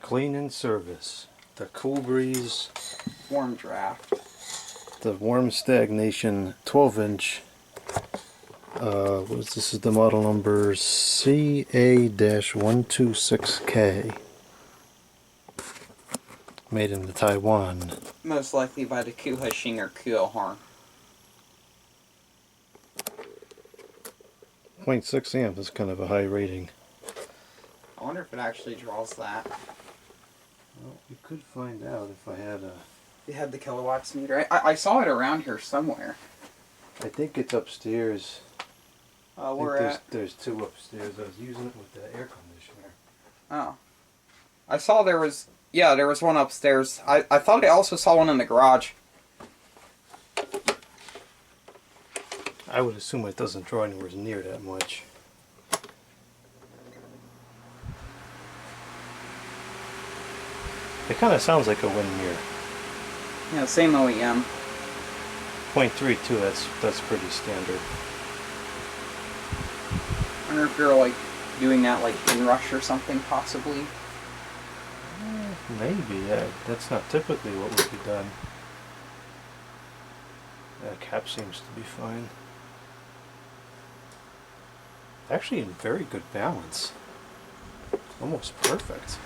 Clean in service. The Cool Breeze Warm draft. the warm stagnation 12-inch. This is the model number CA-126K. Made in Taiwan. Most likely by the Kuhashing or Kuohorn. 0.6 amp is kind of a high rating. I wonder if it actually draws that. Well, we could find out if I had a... You had the kilowatts meter. I saw it around here somewhere. I think it's upstairs. Where at? There's two upstairs. I was using it with the air conditioner. Oh. I saw there was... Yeah, there was one upstairs. I thought I also saw one in the garage. I would assume it doesn't draw anywhere near that much. It kind of sounds like a wind mirror. Yeah, same OEM. 0.32, that's pretty standard. I wonder if you're like doing that like in rush or something, possibly. Maybe, yeah. That's not typically what would be done. That cap seems to be fine. Actually in very good balance. Almost perfect.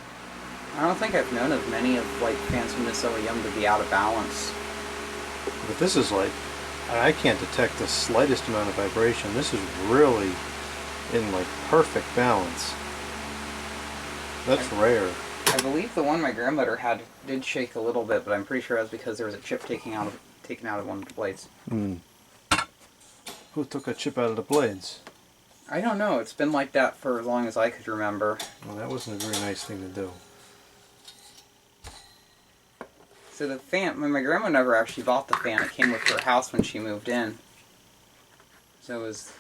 I don't think I've known of many of like fans from this OEM to be out of balance. But this is like, I can't detect the slightest amount of vibration. This is really in like perfect balance. That's rare. I believe the one my grandmother had did shake a little bit, but I'm pretty sure that's because there was a chip taken out of one of the blades. Who took a chip out of the blades? I don't know. It's been like that for as long as I could remember. Well, that wasn't a very nice thing to do. So the fan, my grandma never actually bought the fan. It came with her house when she moved in. So it was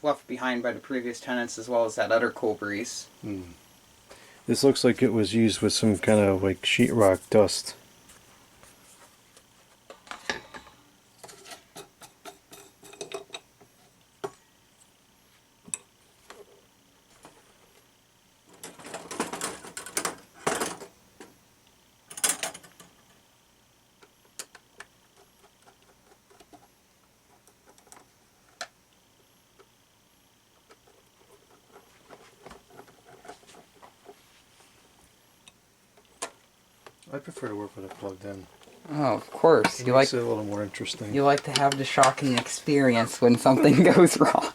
left behind by the previous tenants as well as that other Cool Breeze. This looks like it was used with some kind of like sheetrock dust. I prefer to work with it plugged in. Oh, of course. It makes it a little more interesting. You like to have the shocking experience when something goes wrong.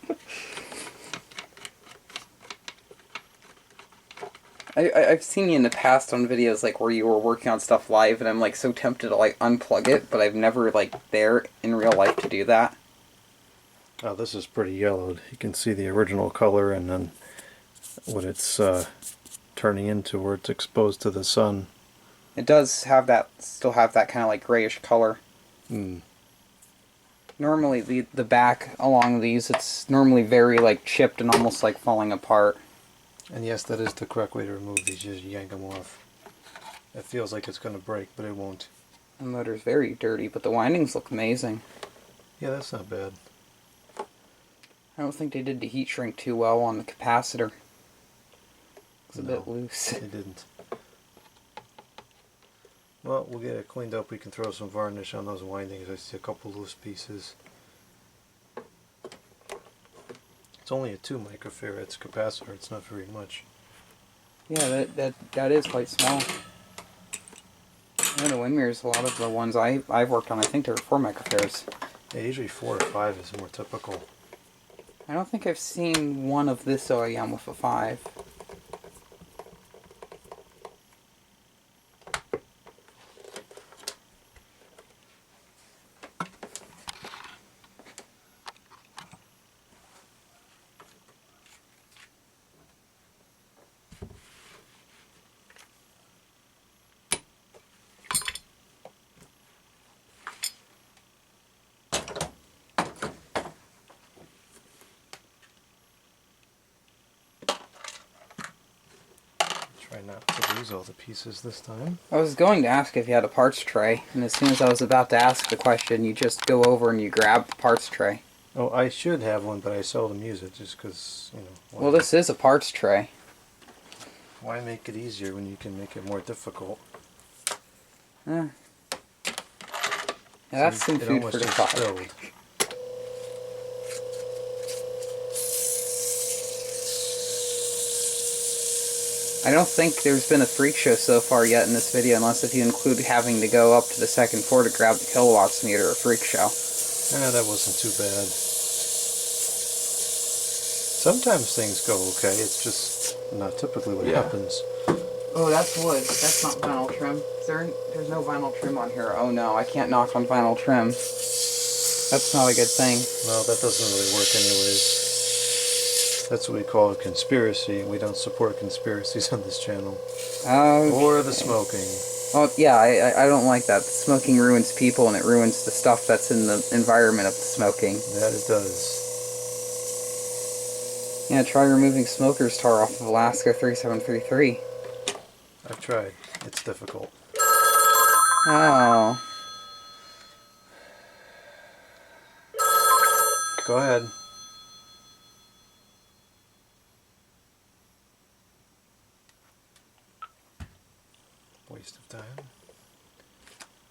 I've seen you in the past on videos like where you were working on stuff live, and I'm like so tempted to like unplug it, but I've never like there in real life to do that. Oh, this is pretty yellowed. You can see the original color and then what it's turning into where it's exposed to the sun. It does have that, still have that kind of like grayish color. Normally the back along these, it's normally very like chipped and almost like falling apart. And yes, that is the correct way to remove these. Just yank them off. It feels like it's going to break, but it won't. The motor's very dirty, but the windings look amazing. Yeah, that's not bad. I don't think they did the heat shrink too well on the capacitor. It's a bit loose. They didn't. Well, we'll get it cleaned up. We can throw some varnish on those windings. I see a couple loose pieces. It's only a 2 microfarads capacitor. It's not very much. Yeah, that is quite small. I know the wind mirrors, a lot of the ones I've worked on, I think they're 4 microfarads. Yeah, usually 4 or 5 is more typical. I don't think I've seen one of this OEM with a 5. Try not to lose all the pieces this time. I was going to ask if you had a parts tray, and as soon as I was about to ask the question, you just go over and you grab the parts tray. Oh, I should have one, but I seldom use it just because, you know. Well, this is a parts tray. Why make it easier when you can make it more difficult? Yeah, that's some food for the thought. Spilled. I don't think there's been a freak show so far yet in this video, unless if you include having to go up to the second floor to grab the kilowatts meter, a freak show. That wasn't too bad. Sometimes things go okay, it's just not typically what happens. Oh, that's wood. That's not vinyl trim. There's no vinyl trim on here. Oh no, I can't knock on vinyl trim. That's not a good thing. Well, that doesn't really work anyways. That's what we call a conspiracy. We don't support conspiracies on this channel. Or the smoking. Well, yeah, I don't like that. The smoking ruins people and it ruins the stuff that's in the environment of the smoking. That it does. Yeah, try removing smoker's tar off of Alaska 3733. I've tried. It's difficult. Oh. Go ahead. Waste of time.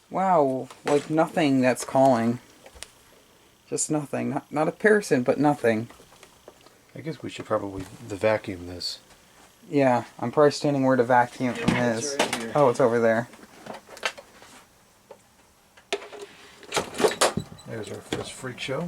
Wow, like nothing that's calling. Just nothing. Not a person, but nothing. I guess we should probably vacuum this. Yeah, I'm probably standing where the vacuum is. Right, oh, it's over there. There's our first freak show.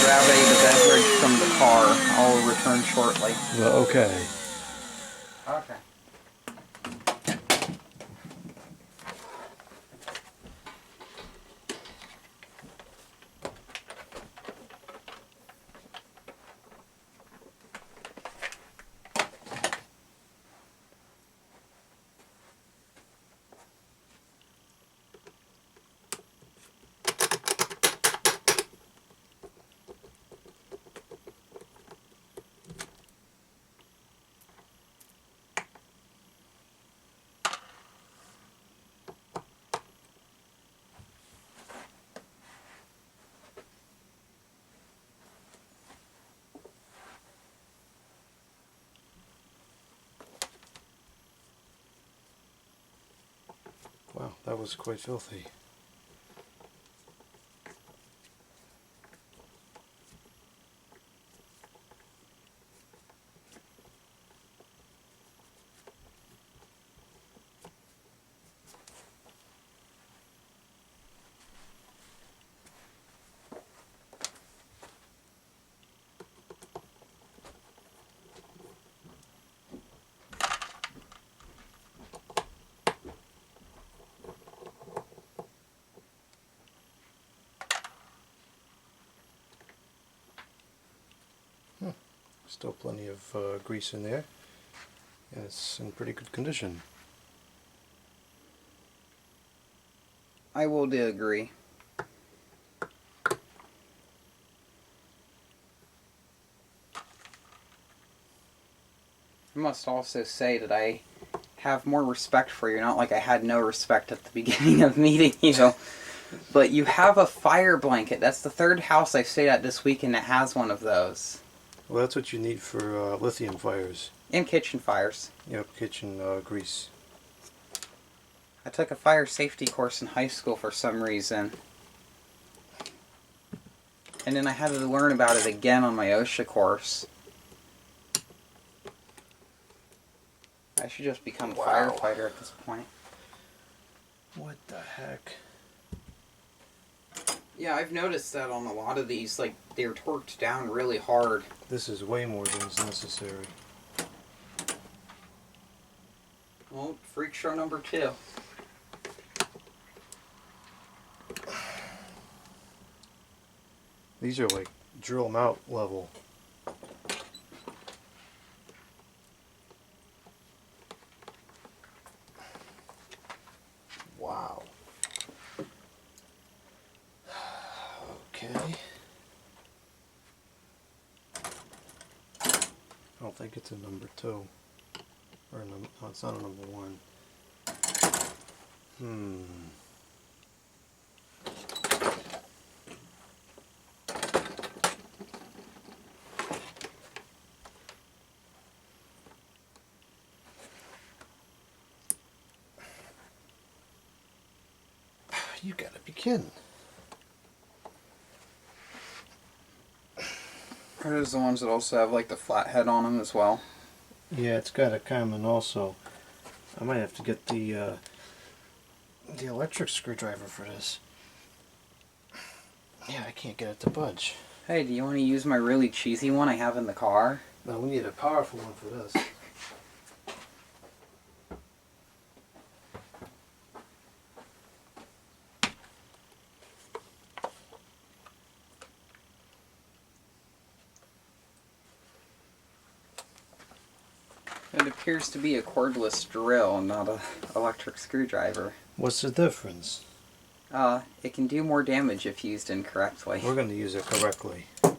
Grab the beverage from the car. I'll return shortly. Well, okay. Okay. Wow, that was quite filthy. Still plenty of grease in there, and it's in pretty good condition. I will agree. I must also say that I have more respect for you, not like I had no respect at the beginning of meeting you. But you have a fire blanket. That's the third house I stayed at this weekend that has one of those. Well, that's what you need for lithium fires. And kitchen fires. Yep, kitchen grease. I took a fire safety course in high school for some reason. And then I had to learn about it again on my OSHA course. I should just become a firefighter at this point. What the heck? Yeah, I've noticed that on a lot of these, like, they're torqued down really hard. This is way more than is necessary. Well, freak show number 2. These are like drill them out level. Wow. Okay. I don't think it's a number 2. Or no, it's not a number 1. You gotta be kidding. Are those the ones that also have like the flat head on them as well? Yeah, it's got a common also. I might have to get the electric screwdriver for this. Yeah, I can't get it to budge. Hey, do you want to use my really cheesy one I have in the car? No, we need a powerful one for this. It appears to be a cordless drill, not a electric screwdriver. What's the difference? It can do more damage if used incorrectly. We're going to use it correctly. I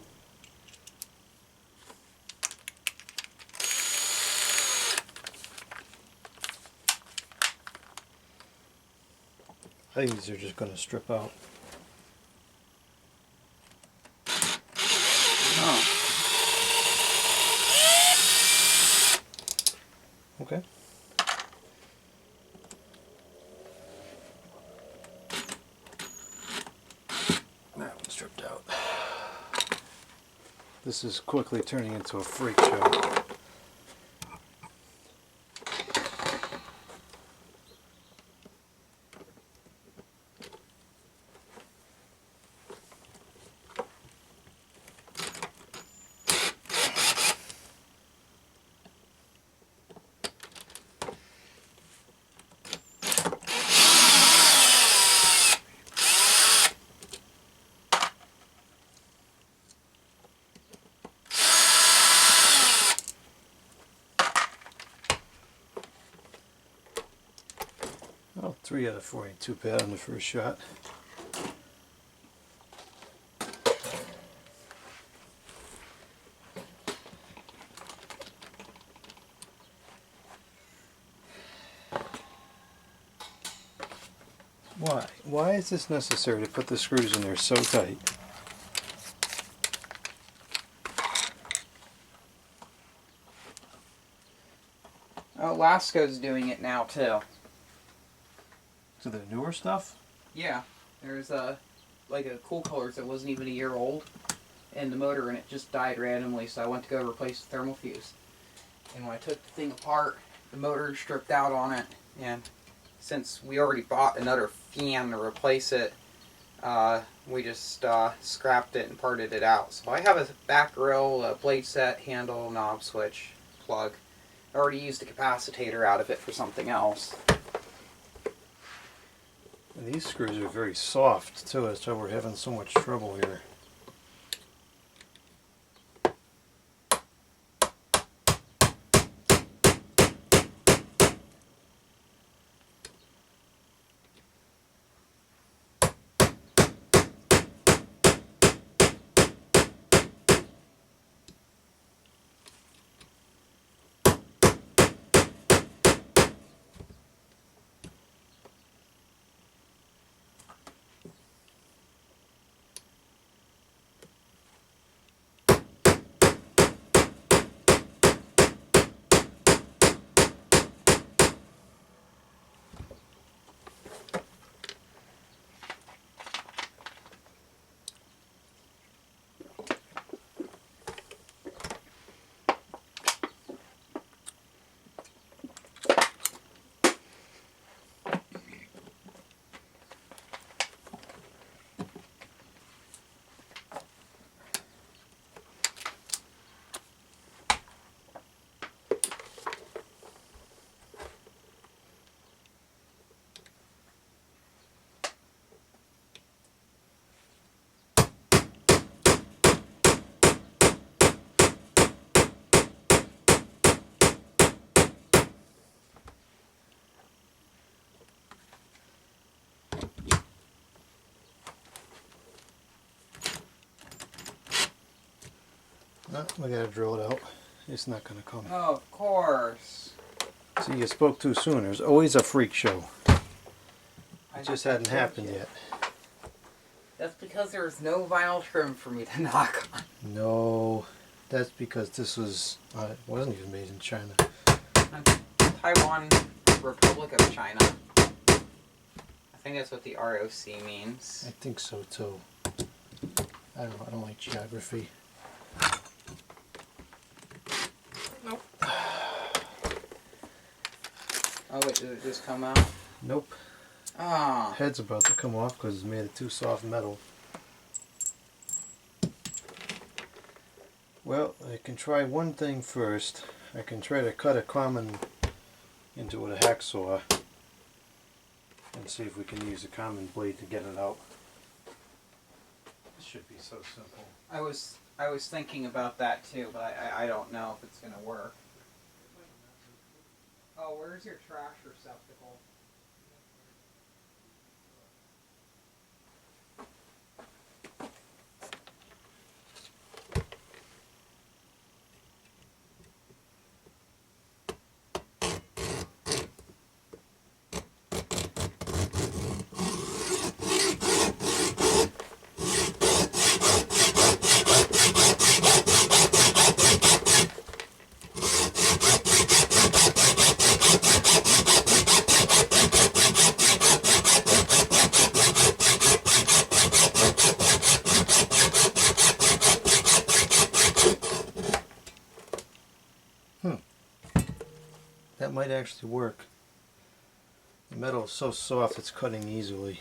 think these are just going to strip out. Oh. Okay. That one stripped out. This is quickly turning into a freak show. Oh, 3 out of 4 ain't too bad on the first shot. Why? Why is this necessary to put the screws in there so tight? Oh, Lasco's doing it now too. To the newer stuff? Yeah, there's like a Cool Colors that wasn't even a year old in the motor, and it just died randomly, so I went to go replace the thermal fuse. And when I took the thing apart, the motor stripped out on it, and since we already bought another fan to replace it, we just scrapped it and parted it out. So I have a back grill, a blade set, handle, knob switch, plug. I already used a capacitor out of it for something else. And these screws are very soft too, that's why we're having so much trouble here. No, we gotta drill it out. It's not gonna come. Oh, of course. See, you spoke too soon. There's always a freak show. It just hadn't happened yet. That's because there's no vinyl trim for me to knock on. No, that's because this was wasn't even made in China. Taiwan, Republic of China. I think that's what the ROC means. I think so too. I don't know. I don't like geography. Nope. Oh wait, did it just come out? Nope. Ah. Head's about to come off because it's made of too soft metal. Well, I can try one thing first. I can try to cut a common into with a hacksaw and see if we can use a common blade to get it out. This should be so simple. I was thinking about that too, but I don't know if it's gonna work. Oh, where's your trash receptacle? That might actually work. The metal is so soft it's cutting easily.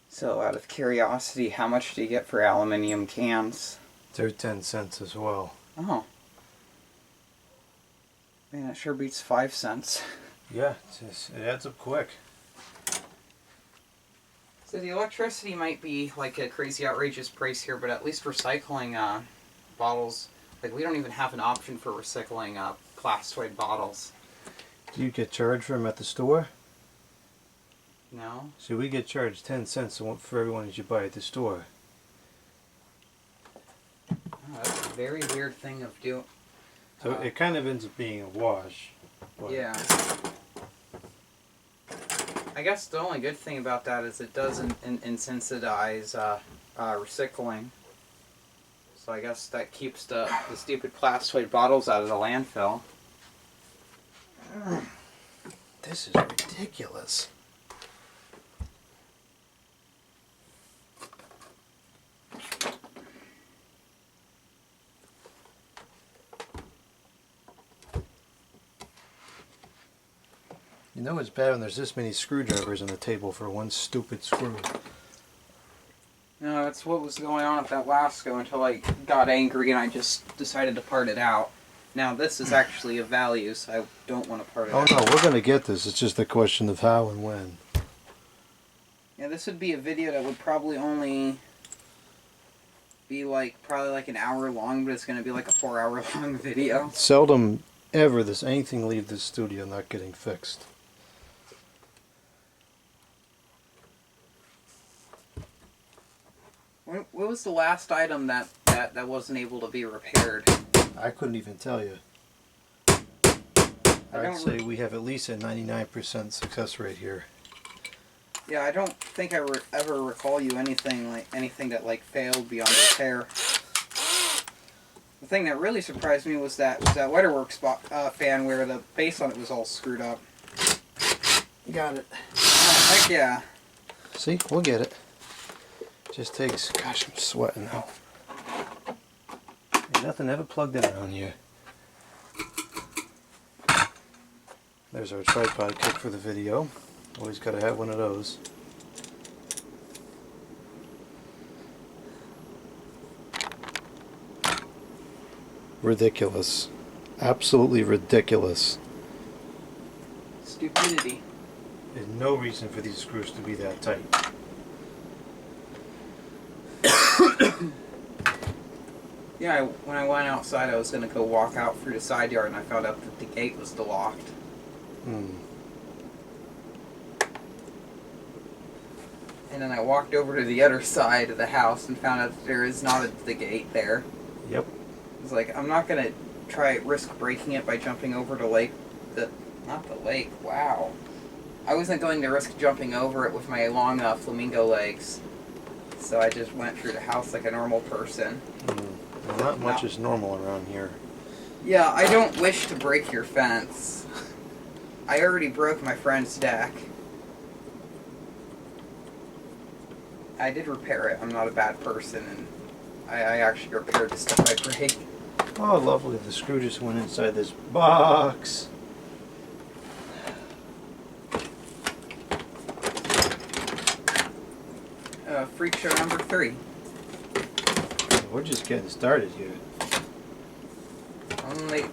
So, out of curiosity, how much do you get for aluminum cans? They're 10 cents as well. Oh. Man, it sure beats 5 cents. Yeah, it adds up quick. So the electricity might be like a crazy outrageous price here, but at least recycling bottles, like we don't even have an option for recycling plastoid bottles. Do you get charged for them at the store? No? So we get charged 10 cents for every one that you buy at the store. Oh, that's a very weird thing of doing. So it kind of ends up being a wash. But Yeah. I guess the only good thing about that is it doesn't incentivize recycling. So I guess that keeps the stupid plastoid bottles out of the landfill. This is ridiculous. You know it's bad when there's this many screwdrivers on the table for one stupid screw. No, that's what was going on at that last go until I got angry and I just decided to part it out. Now this is actually of value, so I don't want to part it out. Oh no, we're going to get this. It's just a question of how and when. Yeah, this would be a video that would probably only be probably like an hour long, but it's going to be like a 4-hour long video. Seldom ever does anything leave this studio not getting fixed. What was the last item that wasn't able to be repaired? I couldn't even tell you. I'd say we have at least a 99% success rate here. Yeah, I don't think I ever recall you anything that failed beyond repair. The thing that really surprised me was that Weatherworks fan where the base on it was all screwed up. Got it. Oh, heck yeah. See, we'll get it. Just takes, gosh, I'm sweating now. Nothing ever plugged in around here. There's our tripod kit for the video. Always gotta have one of those. Ridiculous. Absolutely ridiculous. Stupidity. There's no reason for these screws to be that tight. Yeah, when I went outside, I was going to go walk out through the side yard, and I found out that the gate was still locked. Hmm. And then I walked over to the other side of the house and found out that there is not the gate there. Yep. I was like, I'm not going to risk breaking it by jumping over not the lake, wow. I wasn't going to risk jumping over it with my long flamingo legs. So I just went through the house like a normal person. Well, not much is normal around here. Yeah, I don't wish to break your fence. I already broke my friend's deck. I did repair it. I'm not a bad person, and I actually repaired the stuff I break. Oh, lovely. The screw just went inside this box. Freak show number 3. We're just getting started here.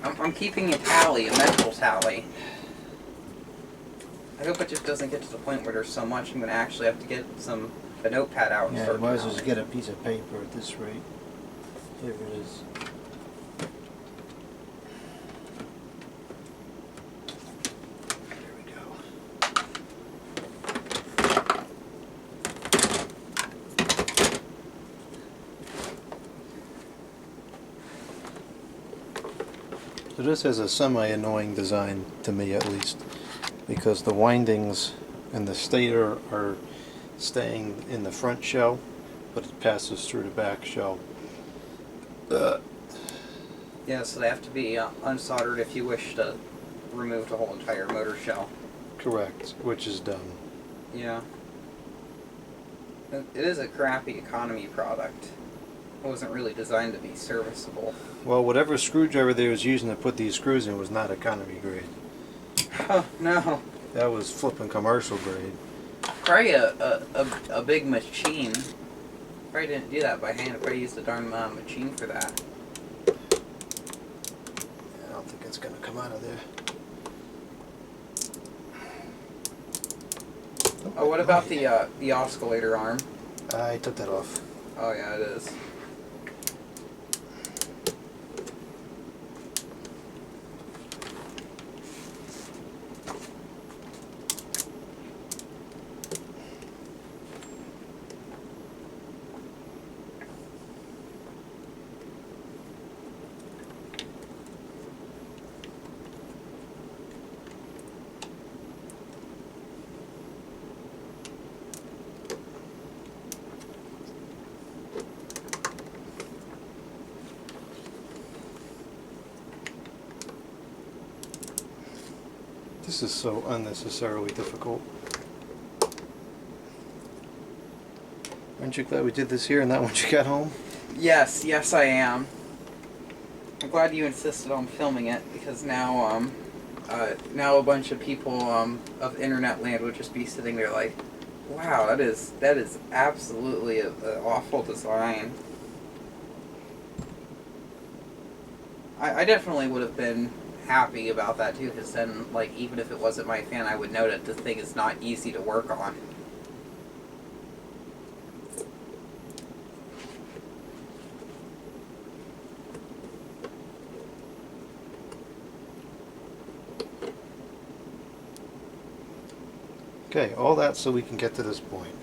I'm keeping a tally, a mental tally. I hope it just doesn't get to the point where there's so much I'm going to actually have to get a notepad out and Yeah, start might as well counting. just get a piece of paper at this rate. Here it is. There we go. So this has a semi-annoying design, to me at least, because the windings and the stator are staying in the front shell, but it passes through the back shell. Yeah, so they have to be unsoldered if you wish to remove the whole entire motor shell. Correct, which is dumb. Yeah. It is a crappy economy product. It wasn't really designed to be serviceable. Well, whatever screwdriver they was using to put these screws in was not economy grade. Oh, no. That was flipping commercial grade. Probably a big machine. Probably didn't do that by hand. Probably used a darn machine for that. I don't think it's going to come out of there. Oh, what about the oscillator arm? I took that off. Oh, yeah, it is. This is so unnecessarily difficult. Aren't you glad we did this here and not when you got home? Yes, yes, I am. I'm glad you insisted on filming it because now, now a bunch of people of internet land would just be sitting there like, wow, that is absolutely an awful design. I definitely would have been happy about that too, because then, like, even if it wasn't my fan, I would know that the thing is not easy to work on. Okay, all that so we can get to this point.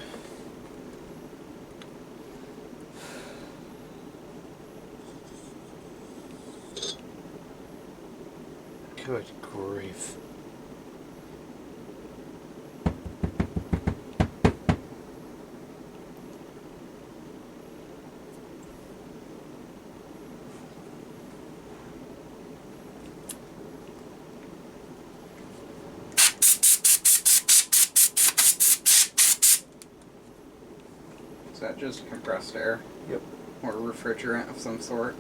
Good grief. Is that just compressed air? Yep. Or refrigerant of some sort?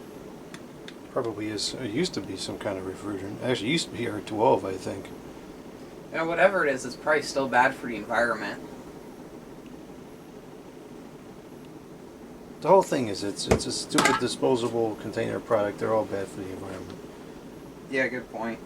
Probably is. It used to be some kind of refrigerant. Actually, it used to be R12, I think. And whatever it is, it's probably still bad for the environment. The whole thing is it's a stupid disposable container product. They're all bad for the environment. Yeah, good point.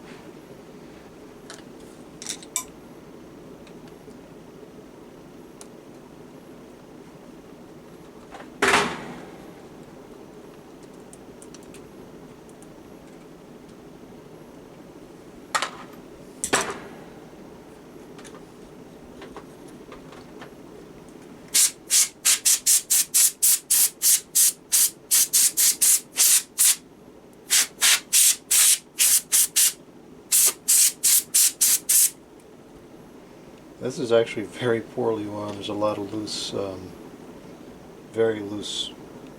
This is actually very poorly wound. There's a lot of loose, very loose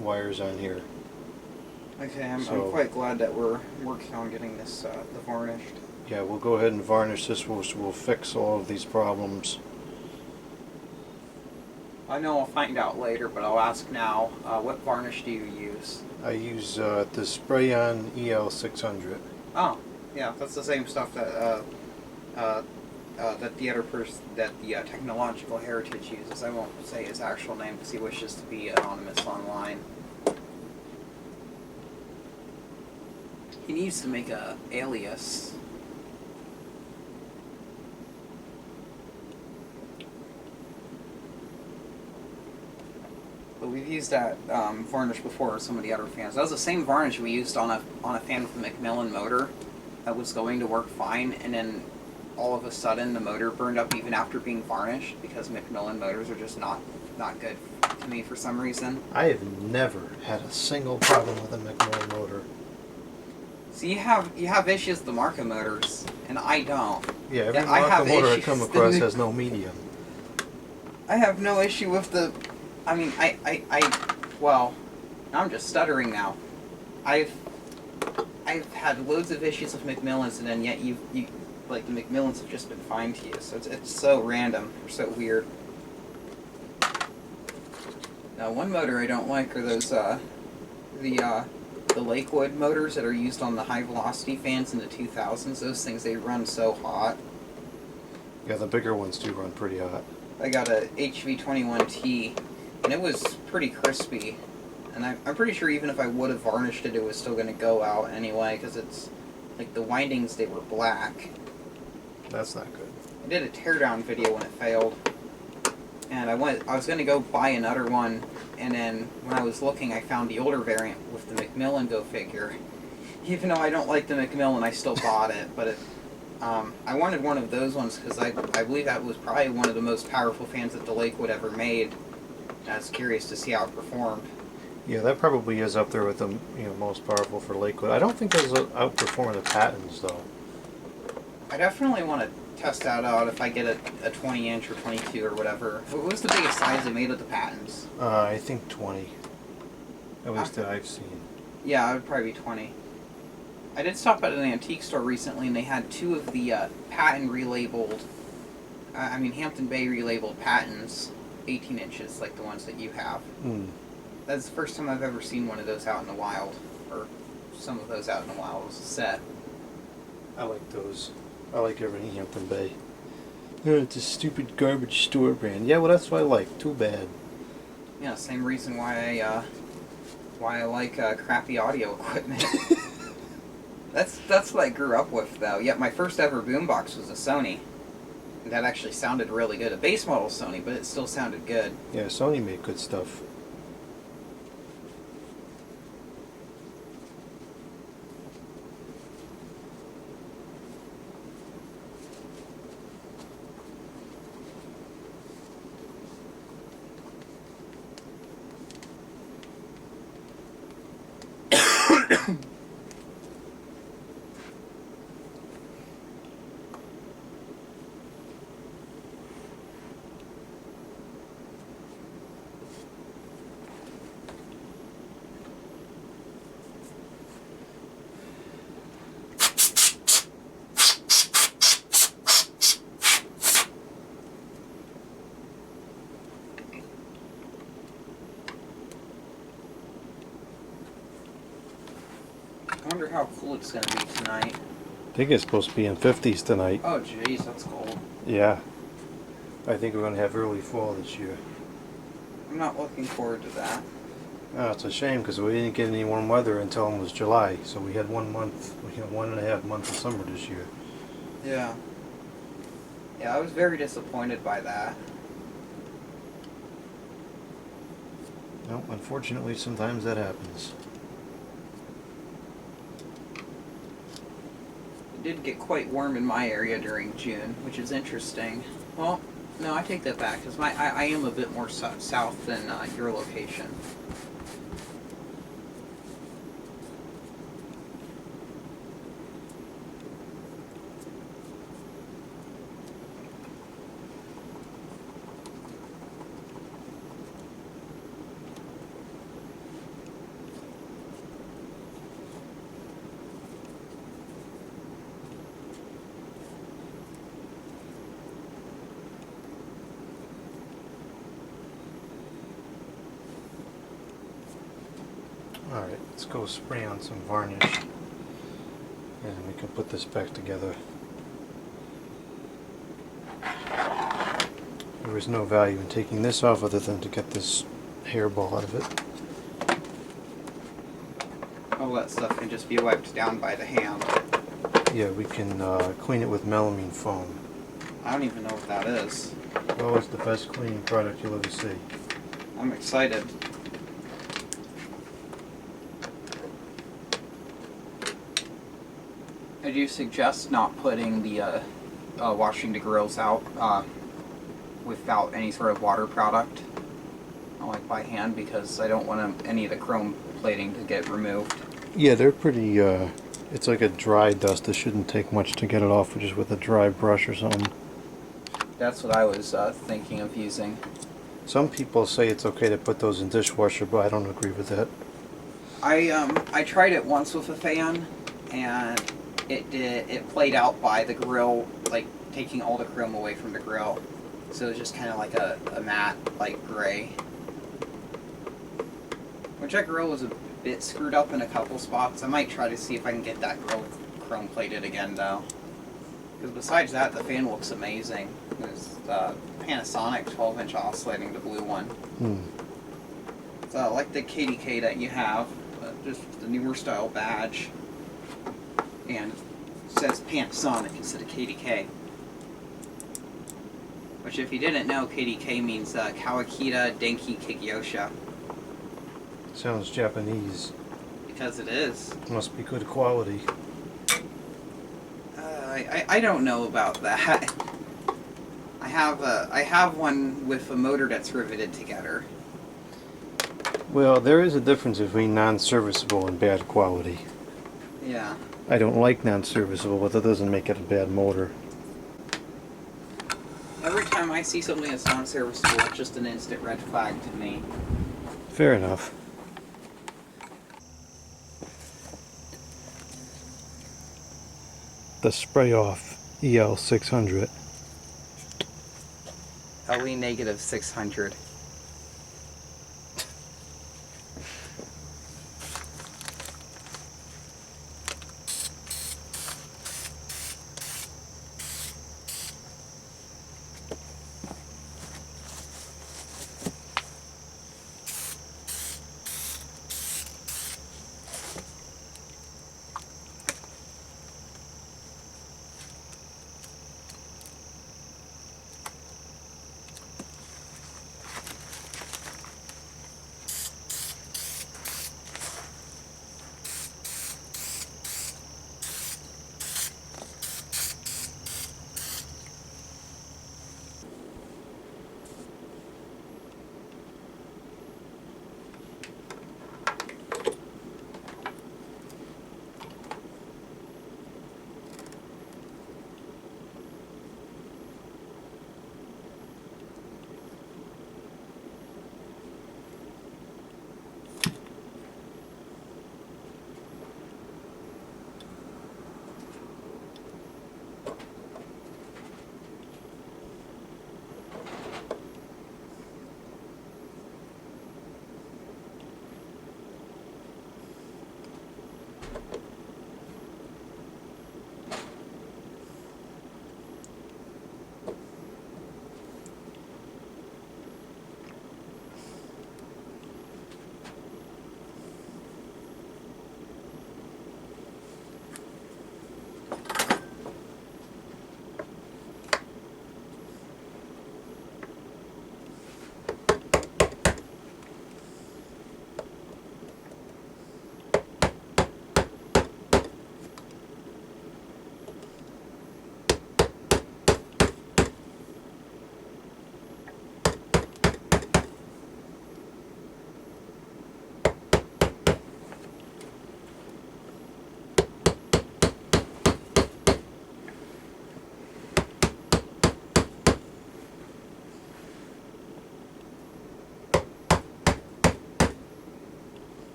wires on here. Okay, I'm quite glad that we're working on getting this the varnished. Yeah, we'll go ahead and varnish this. We'll fix all of these problems. I know I'll find out later, but I'll ask now. What varnish do you use? I use the spray-on EL600. Oh, yeah, that's the same stuff that that the other person, that the Technological Heritage uses. I won't say his actual name because he wishes to be anonymous online. He needs to make a alias. But we've used that varnish before with some of the other fans. That was the same varnish we used on a fan with the Macmillan motor that was going to work fine, and then all of a sudden the motor burned up even after being varnished because Macmillan motors are just not good to me for some reason. I have never had a single problem with a Macmillan motor. So you have issues with the Marco motors, and I don't. Yeah, every I have Marco motor I issues come with across the- has no medium. I have no issue with the. I mean, well, I'm just stuttering now. I've had loads of issues with Macmillans, and then yet you like the Macmillans have just been fine to you. So it's so random or so weird. Now, one motor I don't like are those the Lakewood motors that are used on the high velocity fans in the 2000s. Those things, they run so hot. Yeah, the bigger ones do run pretty hot. I got a HV21T, and it was pretty crispy. And I'm pretty sure even if I would have varnished it, it was still going to go out anyway, because it's, like, the windings, they were black. That's not good. I did a teardown video when it failed. And I was going to go buy another one, and then when I was looking, I found the older variant with the Macmillan Go figure. Even though I don't like the Macmillan, I still bought it, but I wanted one of those ones because I believe that was probably one of the most powerful fans that the Lakewood ever made. I was curious to see how it performed. Yeah, that probably is up there with the most powerful for Lakewood. I don't think those outperform the Patents though. I definitely want to test that out if I get a 20-inch or 22 or whatever. What was the biggest size they made of the Patents? I think 20. At least that I've seen. Yeah, it would probably be 20. I did stop at an antique store recently, and they had two of the patent relabeled, Hampton Bay relabeled Patents, 18 inches, like the ones that you have. Mm. That's the first time I've ever seen one of those out in the wild, or some of those out in the wild. It was a set. I like those. I like everything Hampton Bay. It's a stupid garbage store brand. Yeah, well, that's what I like. Too bad. Yeah, same reason why I like crappy audio equipment. That's what I grew up with, though. Yet my first ever boombox was a Sony. That actually sounded really good. A base model Sony, but it still sounded good. Yeah, Sony made good stuff. wonder how cool it's going to be tonight. I think it's supposed to be in 50s tonight. Oh, jeez, that's cold. Yeah. I think we're going to have early fall this year. I'm not looking forward to that. Oh, it's a shame because we didn't get any warm weather until almost July. So we had 1 month, 1.5 months of summer this year. Yeah. Yeah, I was very disappointed by that. No, unfortunately, sometimes that happens. It did get quite warm in my area during June, which is interesting. Well, no, I take that back, because I am a bit more south than your location. Alright, let's go spray on some varnish. And we can put this back together. There is no value in taking this off other than to get this hairball out of it. All that stuff can just be wiped down by the hand. Yeah, we can clean it with melamine foam. I don't even know what that is. Oh, it's the best cleaning product you'll ever see. I'm excited. I do suggest not putting the washing the grills out without any sort of water product, like by hand, because I don't want any of the chrome plating to get removed. Yeah, they're pretty, it's like a dry dust. It shouldn't take much to get it off just with a dry brush or something. That's what I was thinking of using. Some people say it's okay to put those in dishwasher, but I don't agree with that. I tried it once with a fan, and it played out by the grill, like taking all the chrome away from the grill. So it was just kind of like a matte, like gray. Which that grill was a bit screwed up in a couple spots. I might try to see if I can get that grill chrome plated again though. Because besides that, the fan looks amazing. It's the Panasonic 12-inch oscillating, the blue one. It's like the KDK that you have, just the newer style badge. And it says Panasonic instead of KDK. Which, if you didn't know, KDK means Kawakita Denki Kikyosha. Sounds Japanese. Because it is. Must be good quality. I don't know about that. I have one with a motor that's riveted together. Well, there is a difference between non-serviceable and bad quality. Yeah. I don't like non-serviceable, but that doesn't make it a bad motor. Every time I see something that's non-serviceable, it's just an instant red flag to me. Fair enough. The spray off EL 600. LE negative 600.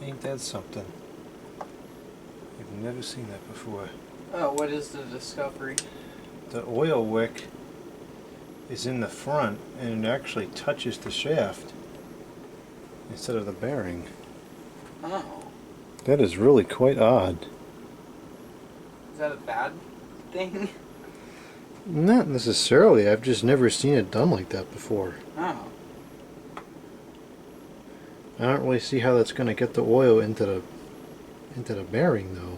Ain't that something? I've never seen that before. Oh, what is the discovery? The oil wick is in the front and it actually touches the shaft instead of the bearing. Oh. That is really quite odd. Is that a bad thing? Not necessarily. I've just never seen it done like that before. Oh. I don't really see how that's going to get the oil into the bearing though.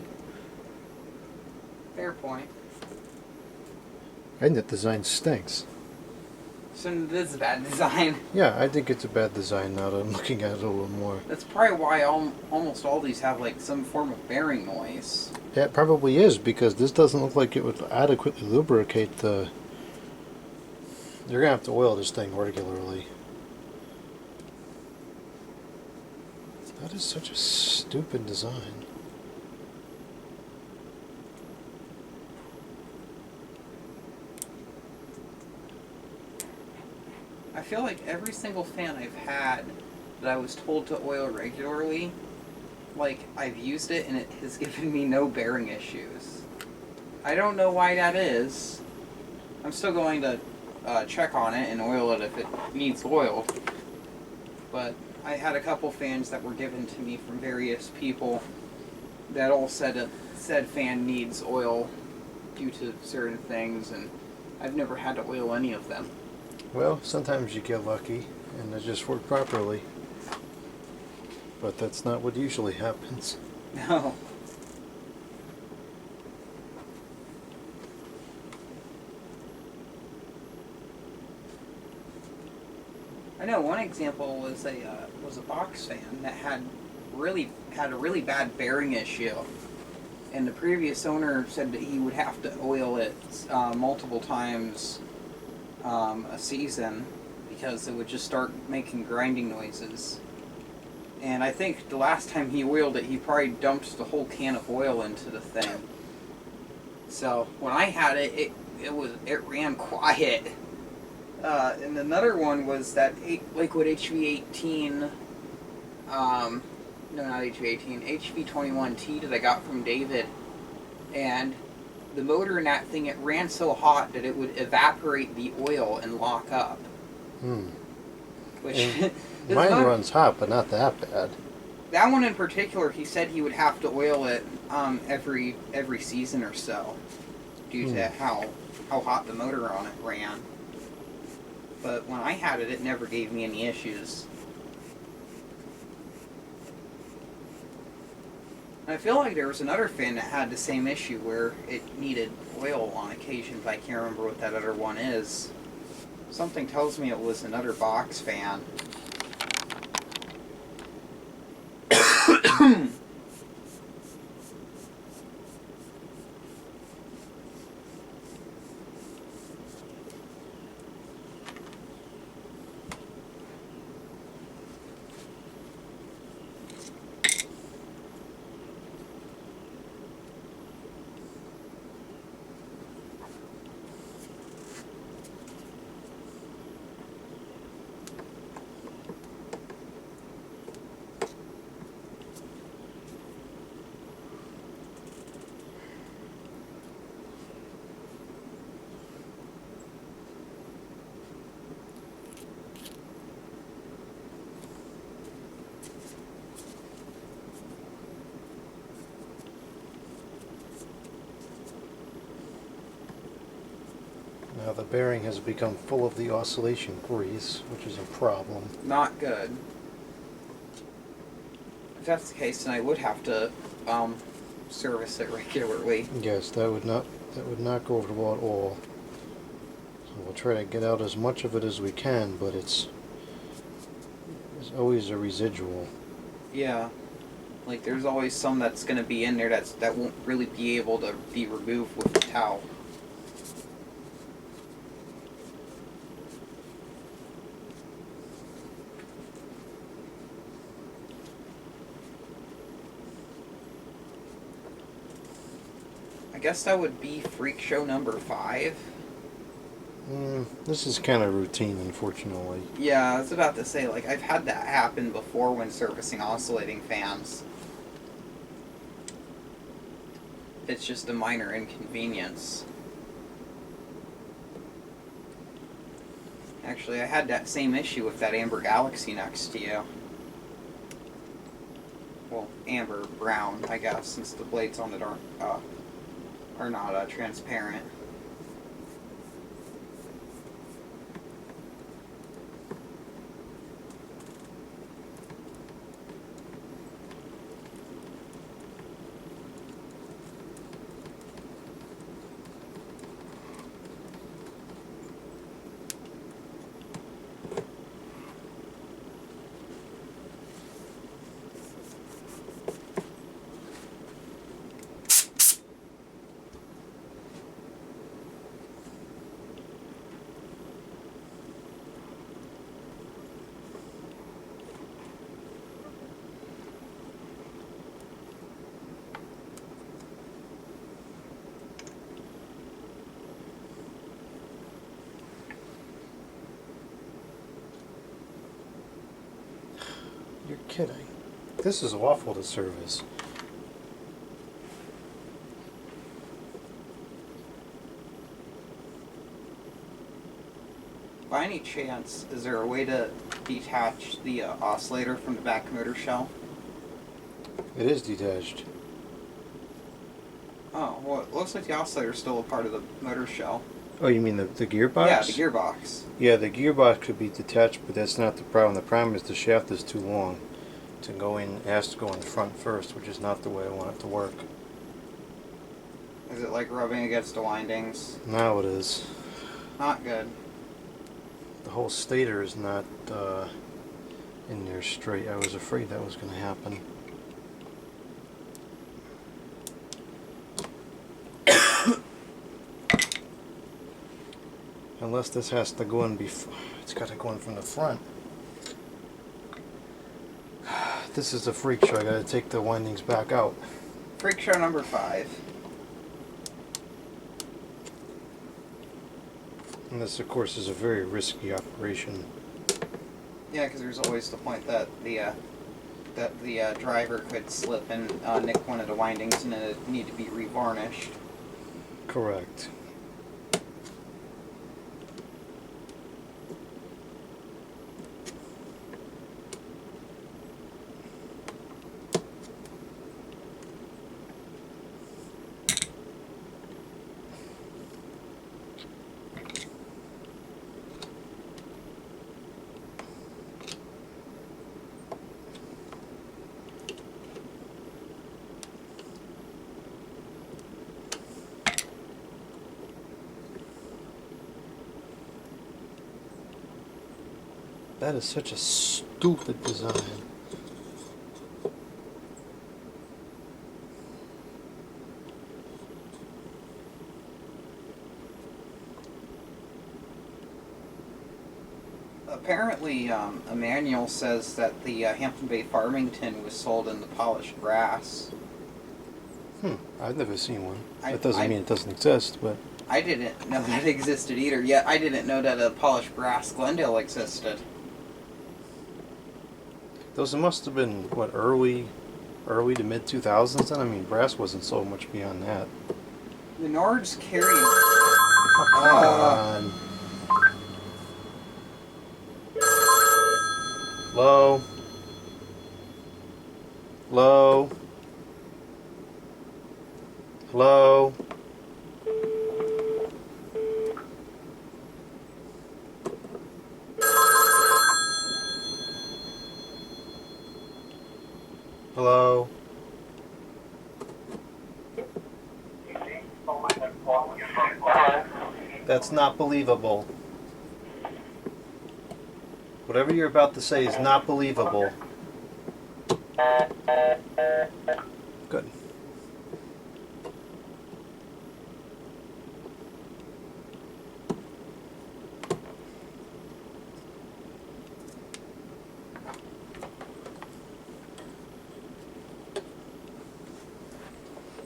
Fair point. I think that design stinks. So this is a bad design. Yeah, I think it's a bad design now that I'm looking at it a little more. That's probably why almost all these have like some form of bearing noise. Yeah, it probably is, because this doesn't look like it would adequately lubricate the... You're going to have to oil this thing regularly. That is such a stupid design. I feel like every single fan I've had that I was told to oil regularly, like, I've used it and it has given me no bearing issues. I don't know why that is. I'm still going to check on it and oil it if it needs oil. But I had a couple fans that were given to me from various people that all said fan needs oil due to certain things, and I've never had to oil any of them. Well, sometimes you get lucky and they just work properly. But that's not what usually happens. No. I know one example was a box fan that had a really bad bearing issue, and the previous owner said that he would have to oil it multiple times a season because it would just start making grinding noises. And I think the last time he oiled it, he probably dumped the whole can of oil into the thing. So when I had it, it ran quiet. And another one was that Liquid HV18, no, not HV18, HV21T that I got from David. And the motor in that thing, it ran so hot that it would evaporate the oil and lock up. Which Mine runs hot, but not that bad. That one in particular, he said he would have to oil it every season or so, due to how hot the motor on it ran. But when I had it, it never gave me any issues. And I feel like there was another fan that had the same issue where it needed oil on occasion, but I can't remember what that other one is. Something tells me it was another box fan. Now the bearing has become full of the oscillation grease, which is a problem. Not good. If that's the case, then I would have to service it regularly. Yes, that would not go over well at all. So we'll try to get out as much of it as we can, but there's always a residual. Yeah. Like, there's always some that's going to be in there that won't really be able to be removed with the towel. I guess that would be freak show number 5. This is kind of routine, unfortunately. Yeah, I was about to say, like, I've had that happen before when servicing oscillating fans. It's just a minor inconvenience. Actually, I had that same issue with that amber galaxy next to you. Well, amber brown, I guess, since the blades on it are not transparent. You're kidding. This is awful to service. By any chance, is there a way to detach the oscillator from the back motor shell? It is detached. Oh, well, it looks like the oscillator is still a part of the motor shell. Oh, you mean the gearbox? Yeah, the gearbox. Yeah, the gearbox could be detached, but that's not the problem. The problem is the shaft is too long. To go in, it has to go in front first, which is not the way I want it to work. Is it like rubbing against the windings? Now it is. Not good. The whole stator is not in there straight. I was afraid that was going to happen. Unless this has to go in before, it's got to go in from the front. This is a freak show. I got to take the windings back out. Freak show number 5. And this, of course, is a very risky operation. Yeah, because there's always the point that the driver could slip and nick one of the windings and it need to be revarnished. Correct. That is such a stupid design. Apparently, a manual says that the Hampton Bay Farmington was sold in the polished brass. I've never seen one. I- That doesn't I- mean it doesn't exist, but I didn't know that existed either. Yet I didn't know that a polished brass Glendale existed. those must have been, what, early to mid 2000s then? I mean, brass wasn't so much beyond that. Menards carry. Oh, come on. Low. Low. Hello. Hello. That's not believable. Whatever you're about to say is not believable. Good.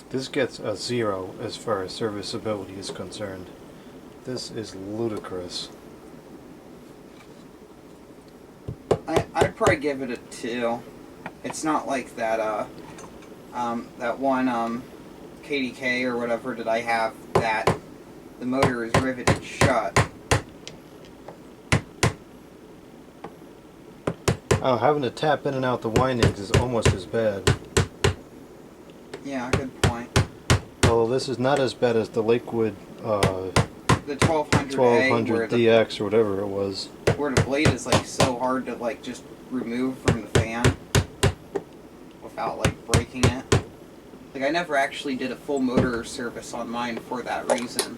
This gets a 0 as far as serviceability is concerned. This is ludicrous. I'd probably give it a 2. It's not like that that one KDK or whatever that I have that the motor is riveted shut. Oh, having to tap in and out the windings is almost as bad. Yeah, good point. Although this is not as bad as the Lakewood The 1200A 1200 DX or whatever it was. where the blade is like so hard to like just remove from the fan without like breaking it. Like I never actually did a full motor service on mine for that reason.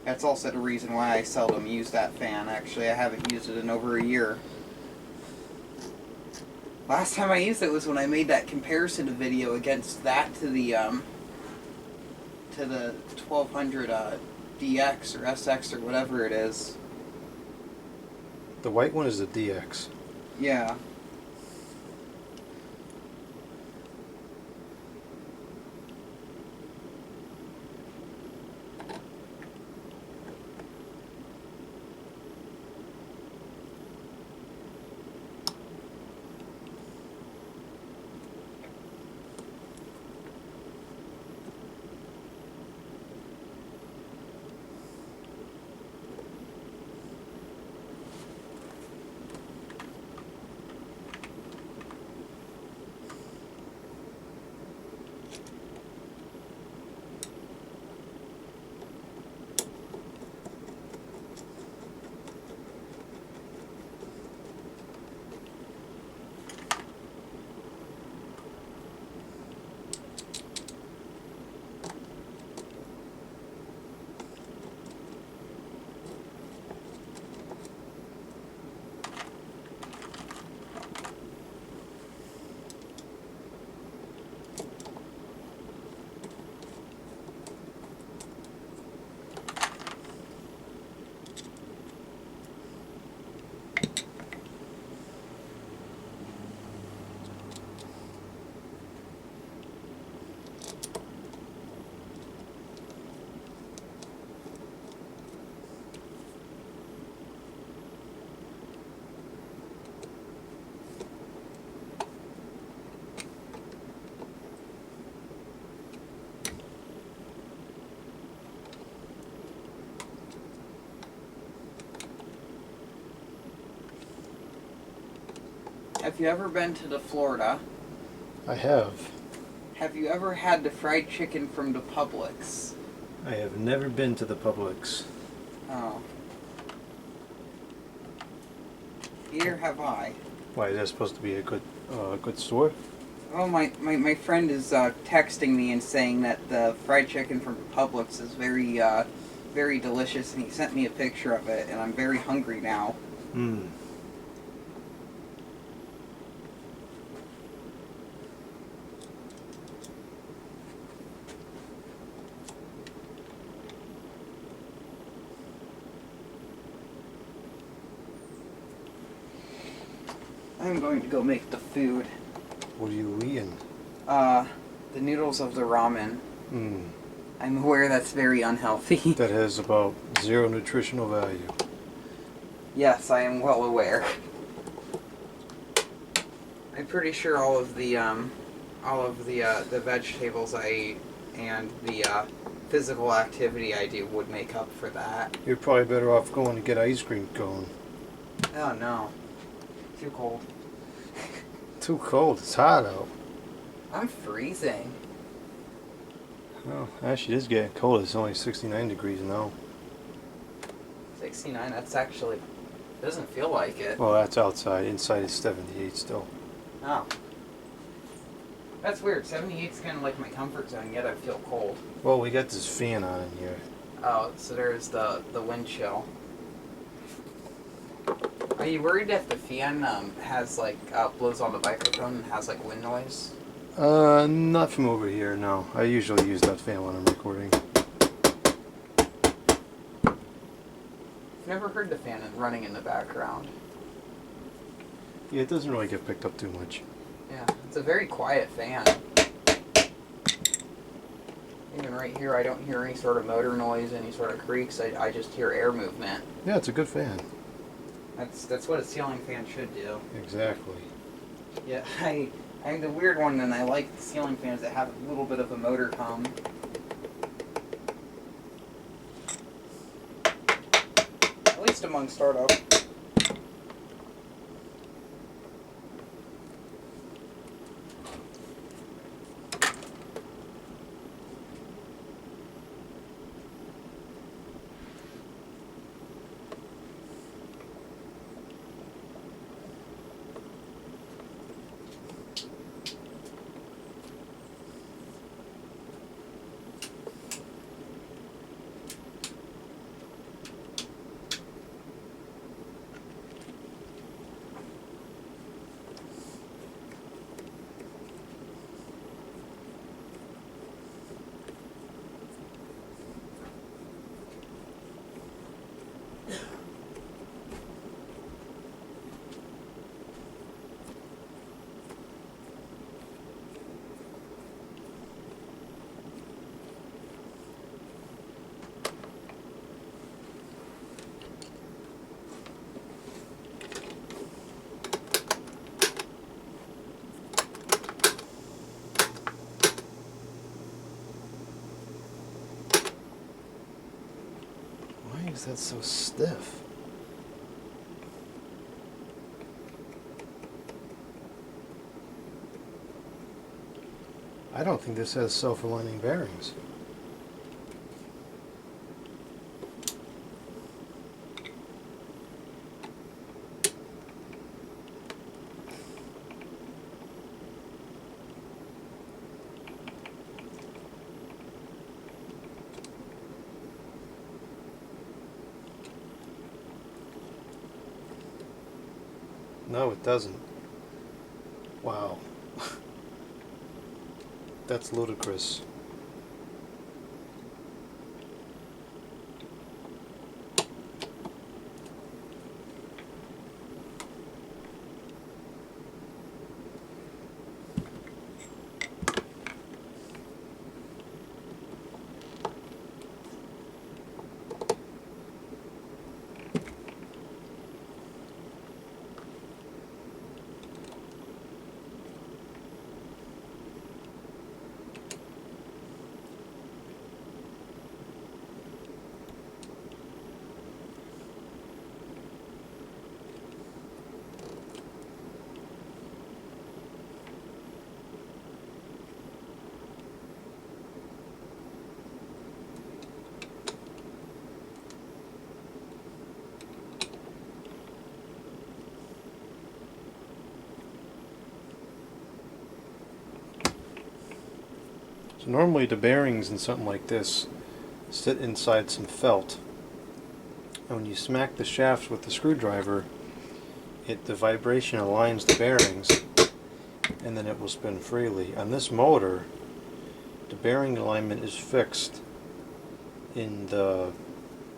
That's also the reason why I seldom use that fan. Actually, I haven't used it in over a year. Last time I used it was when I made that comparison video against that to the 1200 DX or SX or whatever it is. The white one is the DX. Yeah. Have you ever been to Florida? I have. Have you ever had the fried chicken from the Publix? I have never been to the Publix. Oh. Neither have I. Why, is that supposed to be a good store? Oh, my friend is texting me and saying that the fried chicken from Publix is very delicious, and he sent me a picture of it, and I'm very hungry now. Hmm. I'm going to go make the food. What are you eating? The noodles of the ramen. Hmm. I'm aware that's very unhealthy. That has about 0 nutritional value. Yes, I am well aware. I'm pretty sure all of the vegetables I eat and the physical activity I do would make up for that. You're probably better off going to get ice cream cone. Oh no. Too cold. Too cold. It's hot out. I'm freezing. Well, actually, it is getting cold. It's only 69 degrees now. 69, that's actually... doesn't feel like it. Well, that's outside. Inside is 78 still. Oh. That's weird. 78's kind of like my comfort zone, yet I feel cold. Well, we got this fan on in here. Oh, so there's the wind chill. Are you worried that the fan has like blows on the microphone and has like wind noise? Not from over here, no. I usually use that fan when I'm recording. I've never heard the fan running in the background. Yeah, it doesn't really get picked up too much. Yeah, it's a very quiet fan. Even right here, I don't hear any sort of motor noise, any sort of creaks. I just hear air movement. Yeah, it's a good fan. That's what a ceiling fan should do. Exactly. Yeah, I'm the weird one, and I like the ceiling fans that have a little bit of a motor hum. At least among startup. Why is that so stiff? I don't think this has self-aligning bearings. No, it doesn't. Wow. That's ludicrous. So normally the bearings in something like this sit inside some felt. And when you smack the shafts with the screwdriver, the vibration aligns the bearings and then it will spin freely. On this motor, the bearing alignment is fixed in the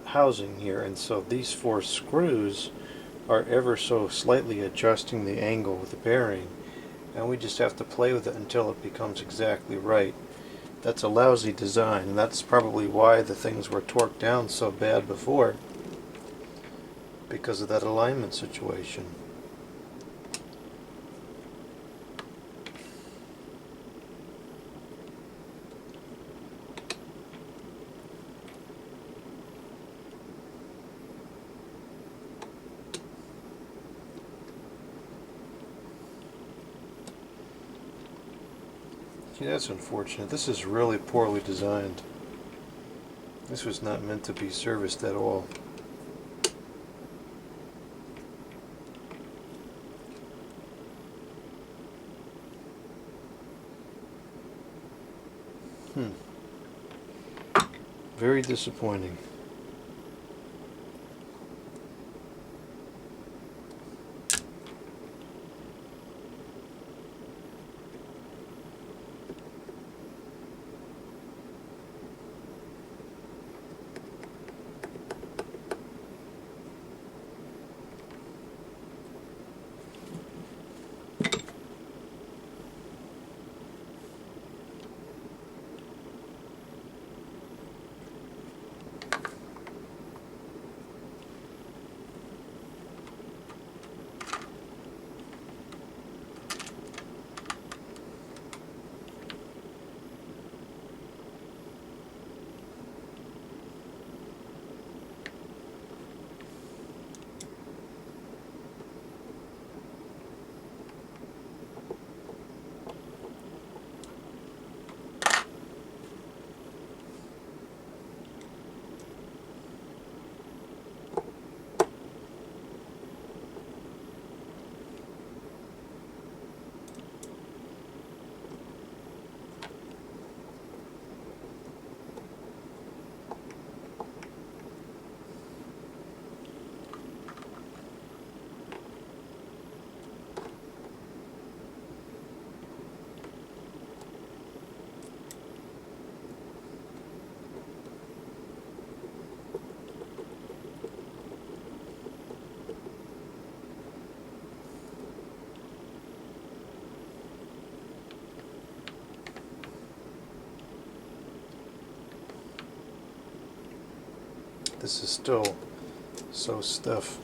housing here, and so these 4 screws are ever so slightly adjusting the angle of the bearing, and we just have to play with it until it becomes exactly right. That's a lousy design, and that's probably why the things were torqued down so bad before, because of that alignment situation. See, that's unfortunate. This is really poorly designed. This was not meant to be serviced at all. Very disappointing. this is still so stiff.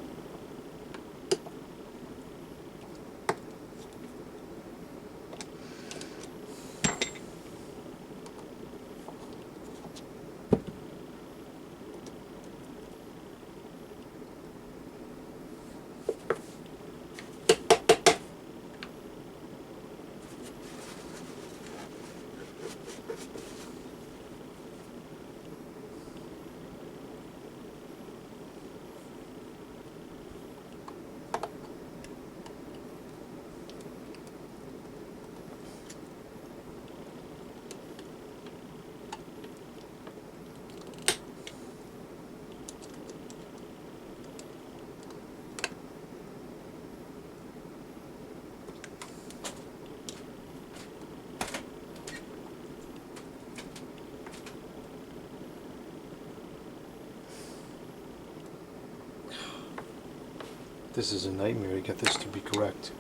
This is a nightmare to get this to be correct.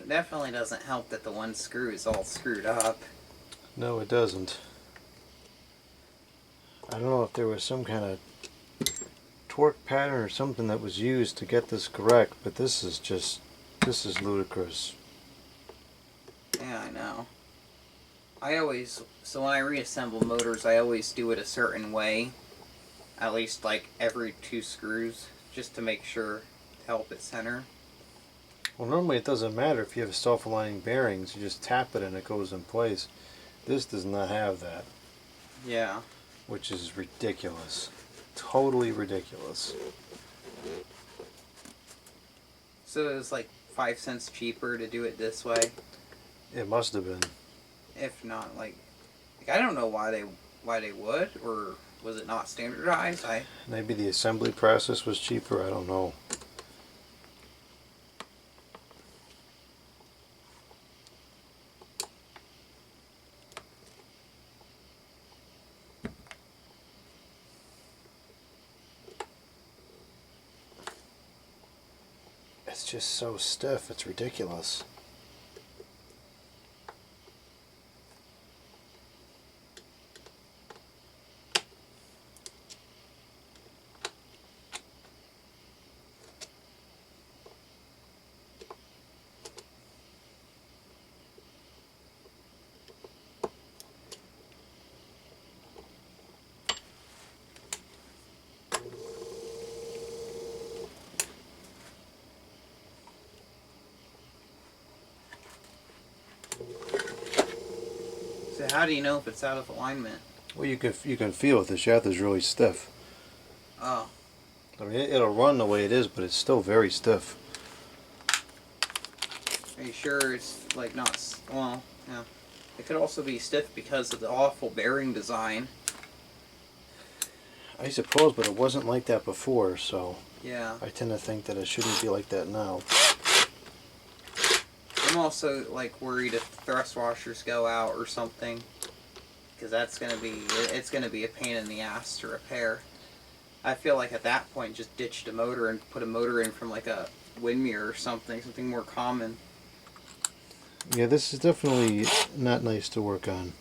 It definitely doesn't help that the one screw is all screwed up. No, it doesn't. I don't know if there was some kind of torque pattern or something that was used to get this correct, but this is ludicrous. Yeah, I know. So when I reassemble motors, I always do it a certain way. At least like every 2 screws, just to make sure to help it center. Well, normally it doesn't matter if you have self-aligning bearings. You just tap it and it goes in place. This does not have that. Yeah. Which is ridiculous. Totally ridiculous. So it was like 5 cents cheaper to do it this way. It must have been. If not, like I don't know why they would, or was it not standardized? Maybe the assembly process was cheaper. I don't know. It's just so stiff. It's ridiculous. So how do you know if it's out of alignment? Well, you can feel it. The shaft is really stiff. Oh. I mean, it'll run the way it is, but it's still very stiff. Are you sure it's like not? Well, yeah. It could also be stiff because of the awful bearing design. I suppose, but it wasn't like that before, so Yeah. I tend to think that it shouldn't be like that now. I'm also like worried if thrust washers go out or something, because it's gonna be a pain in the ass to repair. I feel like at that point just ditch the motor and put a motor in from like a wind mirror or something more common. Yeah, this is definitely not nice to work on.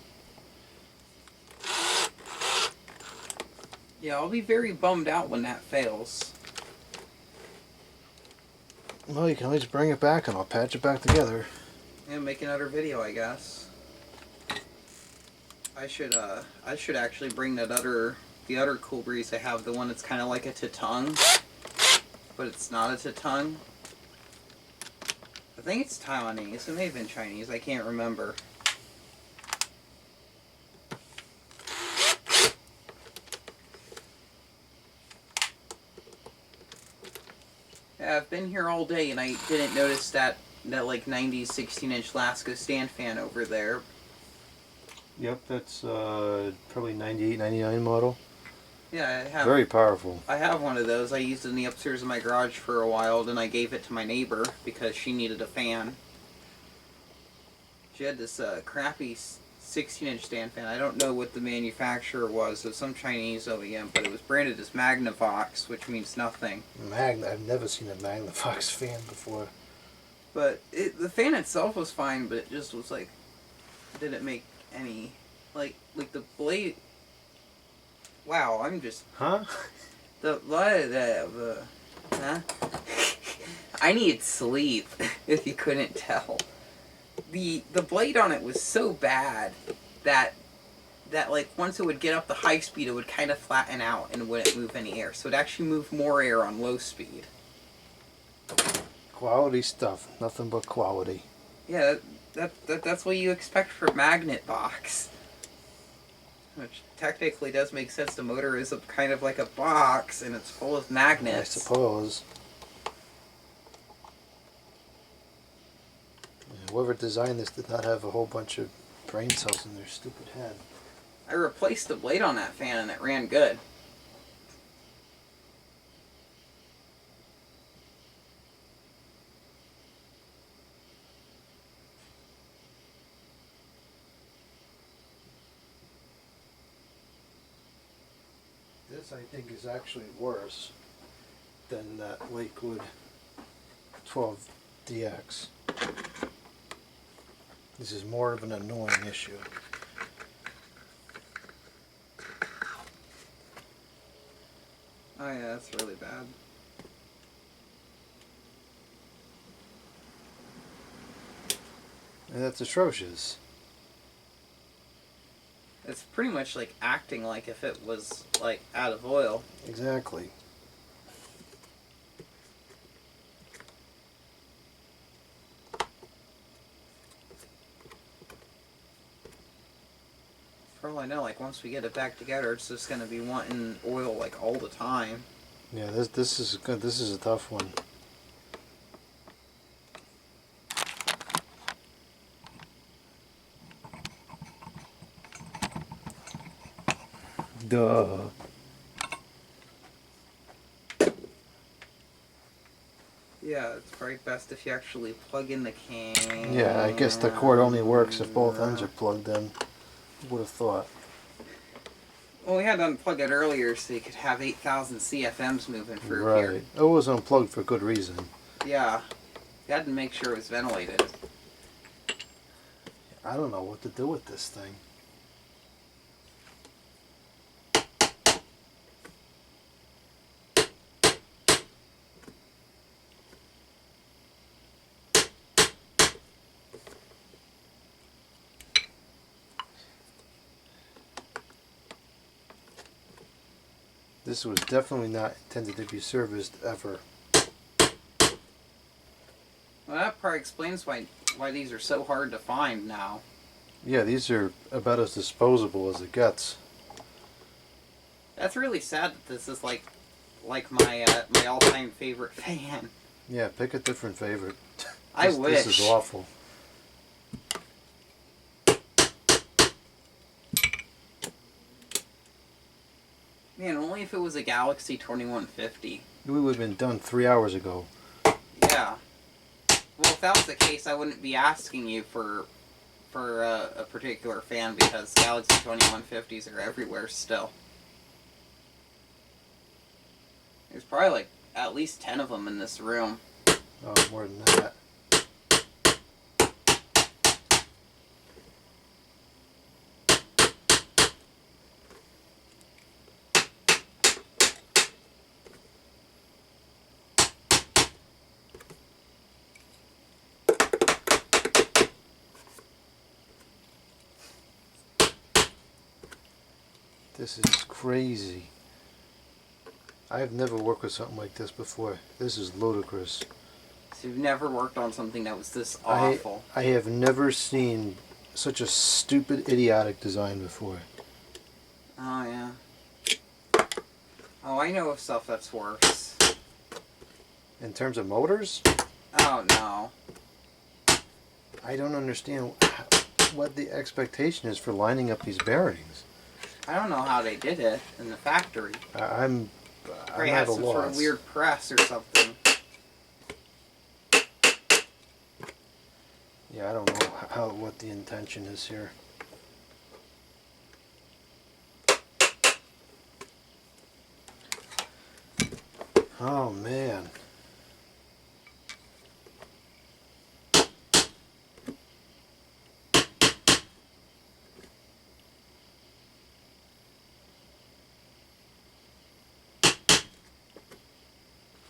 Yeah, I'll be very bummed out when that fails. Well, you can always bring it back and I'll patch it back together. And make another video, I guess. I should actually bring the other Cool Breeze I have, the one that's kind of like a Tattung, but it's not a Tattung. I think it's Taiwanese. It may have been Chinese. I can't remember. Yeah, I've been here all day and I didn't notice that like 90s 16-inch Lasco stand fan over there. Yep, that's probably 98, 99 model. Yeah, I have. Very powerful. I have one of those. I used it in the upstairs of my garage for a while, then I gave it to my neighbor because she needed a fan. She had this crappy 16-inch stand fan. I don't know what the manufacturer was. It was some Chinese OEM, but it was branded as Magnavox, which means nothing. I've never seen a Magnavox fan before. But the fan itself was fine, but it just was like, didn't make any, like the blade. Wow, I'm just. Huh? Huh? I need sleep, if you couldn't tell. The blade on it was so bad that like once it would get up to high speed, it would kind of flatten out and wouldn't move any air. So it actually moved more air on low speed. Quality stuff. Nothing but quality. Yeah, that's what you expect from Magnet Box. Which technically does make sense. The motor is kind of like a box and it's full of magnets. I suppose. Yeah, whoever designed this did not have a whole bunch of brain cells in their stupid head. I replaced the blade on that fan and it ran good. This, I think, is actually worse than that Lakewood 12DX. This is more of an annoying issue. Oh yeah, that's really bad. And that's atrocious. It's pretty much like acting like if it was like out of oil. Exactly. For all I know, like once we get it back together, it's just gonna be wanting oil like all the time. Yeah, this is good. This is a tough one. Duh. Yeah, it's probably best if you actually plug in the can. Yeah, I guess the cord only works if both ends are plugged in. Would have thought. Well, we had to unplug it earlier so you could have 8,000 CFMs moving through Right. here. It was unplugged for good reason. Yeah, you had to make sure it was ventilated. I don't know what to do with this thing. This was definitely not intended to be serviced ever. Well, that probably explains why these are so hard to find now. Yeah, these are about as disposable as it gets. That's really sad that this is like my my all-time favorite fan. Yeah, pick a different favorite. I wish. This is awful. Man, only if it was a Galaxy 2150. We would have been done 3 hours ago. Yeah. Well, if that was the case, I wouldn't be asking you for a particular fan because Galaxy 2150s are everywhere still. There's probably like at least 10 of them in this room. Oh, more than that. This is crazy. I've never worked with something like this before. This is ludicrous. So you've never worked on something that was this awful. I have never seen such a stupid, idiotic design before. Oh, yeah. Oh, I know of stuff that's worse. In terms of motors, Oh no. I don't understand what the expectation is for lining up these bearings. I don't know how they did it in the factory. I'm Probably at had a some sort of loss. weird press or something. Yeah, I don't know what the intention is here. Oh man.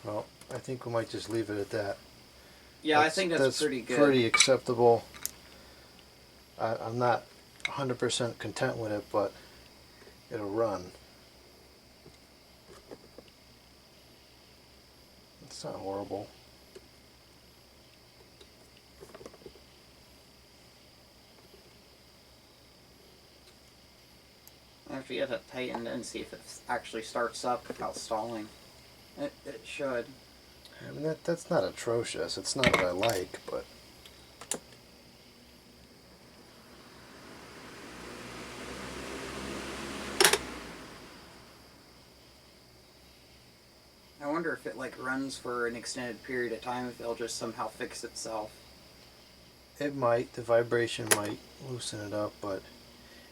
Well, I think we might just leave it at that. Yeah, I think that's pretty good. Pretty acceptable. I'm not 100% content with it, but it'll run. It's not horrible. After you get it tightened and see if it actually starts up without stalling. It should. I mean, that's not atrocious. It's not what I like, but I wonder if it like runs for an extended period of time, if it'll just somehow fix itself. it might. The vibration might loosen it up, but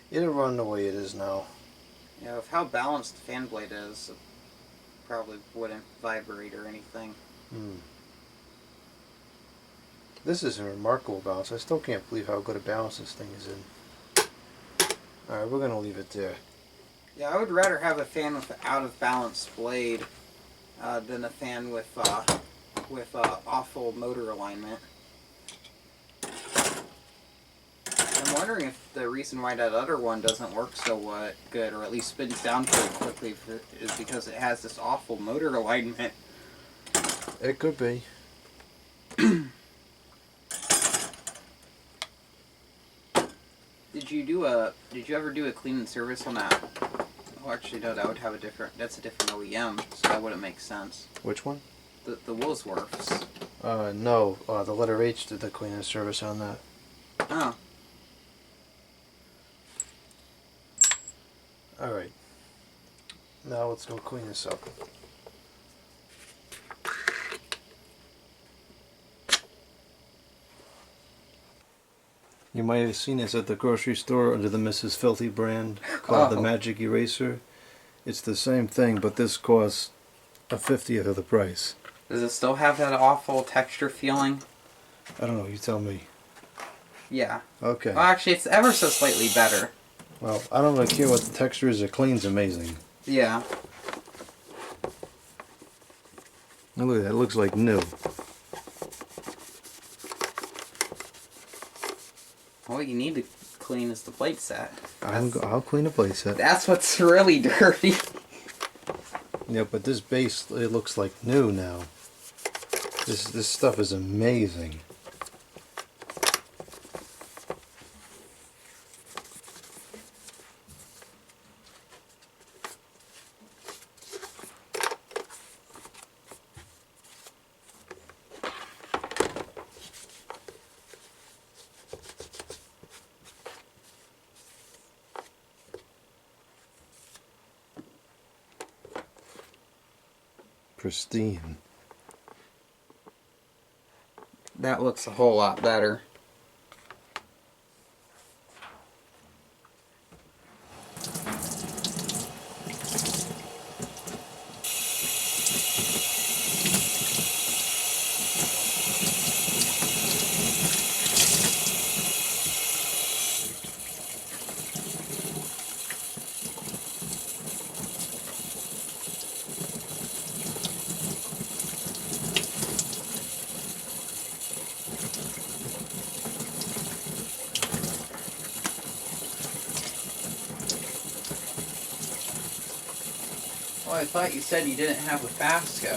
it'll run the way it is now. You know, with how balanced the fan blade is, it probably wouldn't vibrate or anything. This is a remarkable balance. I still can't believe how good a balance this thing is in. Alright, we're going to leave it there. Yeah, I would rather have a fan with an out of balance blade than a fan with awful motor alignment. I'm wondering if the reason why that other one doesn't work so good, or at least spins down pretty quickly, is because it has this awful motor alignment. It could be. Did you ever do a clean and service on that? Oh, actually, no. That would have that's a different OEM, so that wouldn't make sense. Which one? The Woolsworths. No. The letter H did the cleaning service on that. Oh. Alright. Now let's go clean this up. You might have seen this at the grocery store under the Mrs. Filthy brand called the Magic Eraser. It's the same thing, but this costs a 50th of the price. Does it still have that awful texture feeling? I don't know, you tell me. Yeah. Okay. Well, actually, it's ever so slightly better. Well, I don't really care what the texture is, it cleans amazing. Yeah. Now look at that, it looks like new. All you need to clean is the plate set. I'll clean the plate set. That's what's really dirty. Yeah, but this base, it looks like new now. This stuff is amazing. Pristine. That looks a whole lot better. Well, I thought you said you didn't have a Fastco.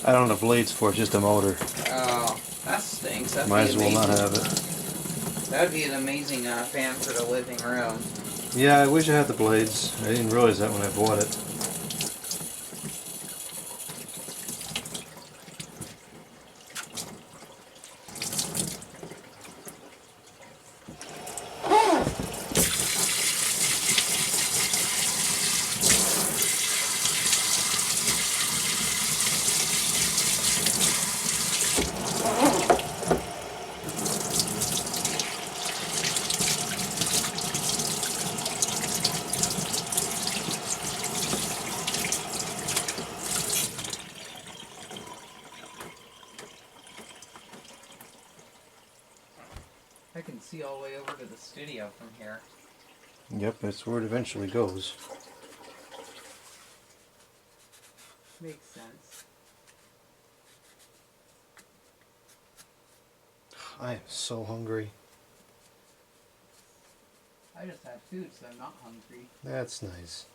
I don't have blades for it, just a motor. Oh, that stinks. That'd Might be as well not amazing. have it. That would be an amazing fan for the living room. Yeah, I wish I had the blades. I didn't realize that when I bought it. video from here. Yep, that's where it eventually goes. Makes sense. I am so hungry. I just had food, so I'm not hungry. That's nice.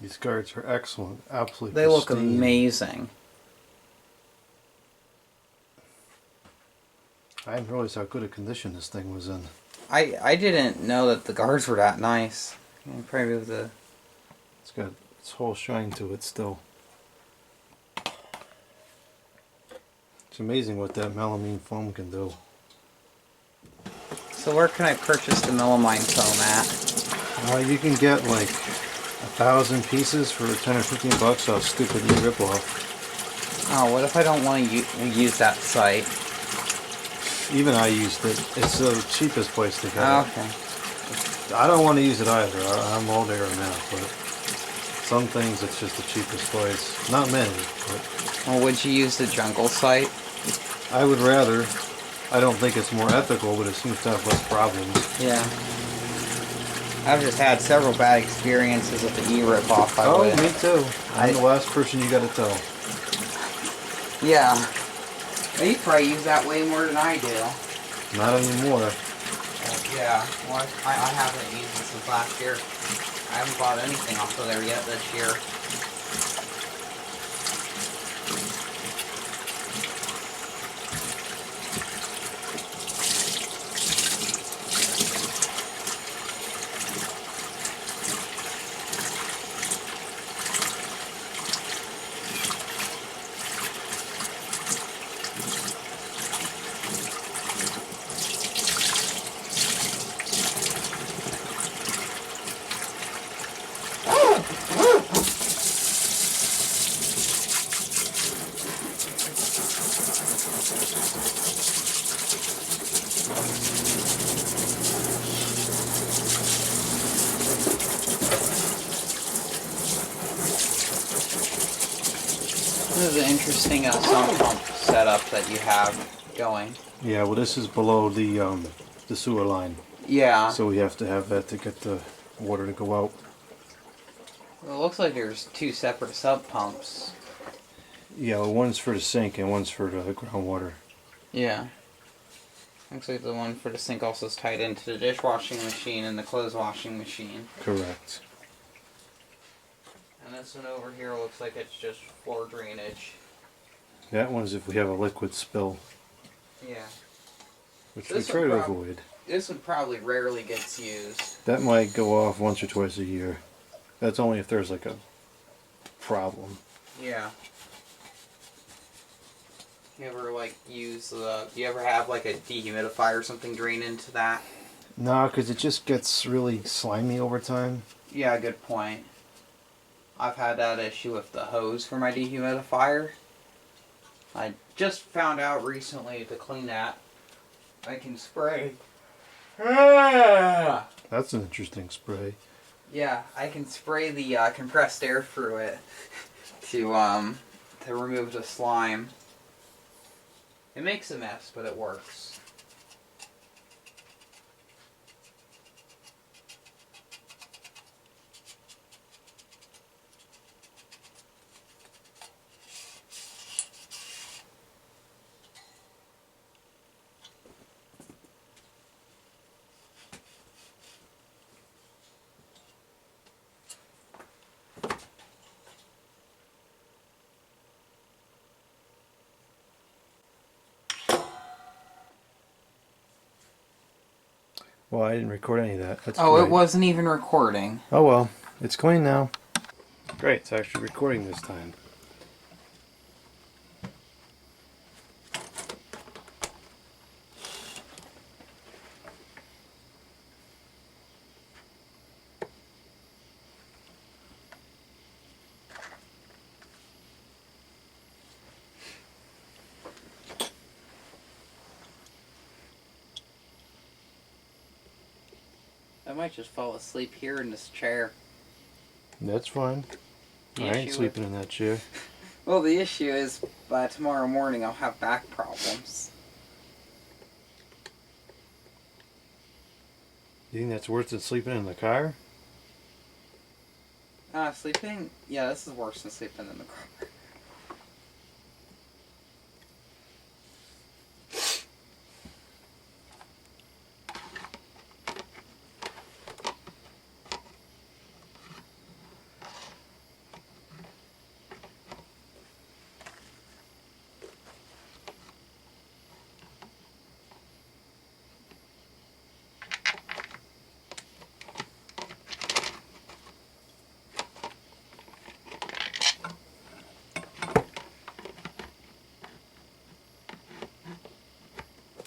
These guards are excellent, absolutely They look pristine. amazing. I didn't realize how good a condition this thing was in. I didn't know that the guards were that nice. Probably with the... It's got its whole shine to it still. It's amazing what that melamine foam can do. So where can I purchase the melamine foam at? You can get like 1,000 pieces for 10 or 15 bucks. How stupid you rip off. Oh, what if I don't want to use that site? Even I used it. It's the cheapest place to get it. Okay. I don't want to use it either. I'm all there now, but some things it's just the cheapest place. Not many, but Well, would you use the jungle site? I would rather. I don't think it's more ethical, but it seems to have less problems. Yeah. I've just had several bad experiences with the e-rip-off. Me too. I'm the last person you gotta tell. Yeah. Well, you probably use that way more than I do. Not anymore. Yeah. Well, I haven't used it since last year. I haven't bought anything off of there yet this year. This is an interesting sump pump setup that you have going. Yeah, well, this is below the sewer line, Yeah. so we have to have that to get the water to go out. Well, it looks like there's two separate sub pumps. Yeah, well, one's for the sink and one's for the groundwater. Yeah. Looks like the one for the sink also is tied into the dishwashing machine and the clothes washing machine. Correct. And this one over here looks like it's just floor drainage. That one's if we have a liquid spill, Yeah. which This we try one to prob- avoid. This one probably rarely gets used. That might go off once or twice a year. That's only if there's like a problem. Yeah. You ever like use the? You ever have like a dehumidifier or something drain into that? No, because it just gets really slimy over time. Yeah, good point. I've had that issue with the hose for my dehumidifier. I just found out recently to clean that, I can spray. That's an interesting spray. Yeah, I can spray the compressed air through it to remove the slime. It makes a mess, but it works. Well, I didn't record any of that. That's Oh, great. it wasn't even recording. Oh well, it's clean now. Great, it's actually recording this time. I might just fall asleep here in this chair. That's fine. The I ain't issue sleeping in that chair. Well, the issue is by tomorrow morning I'll have back problems. You think that's worse than sleeping in the car? Sleeping? Yeah, this is worse than sleeping in the car.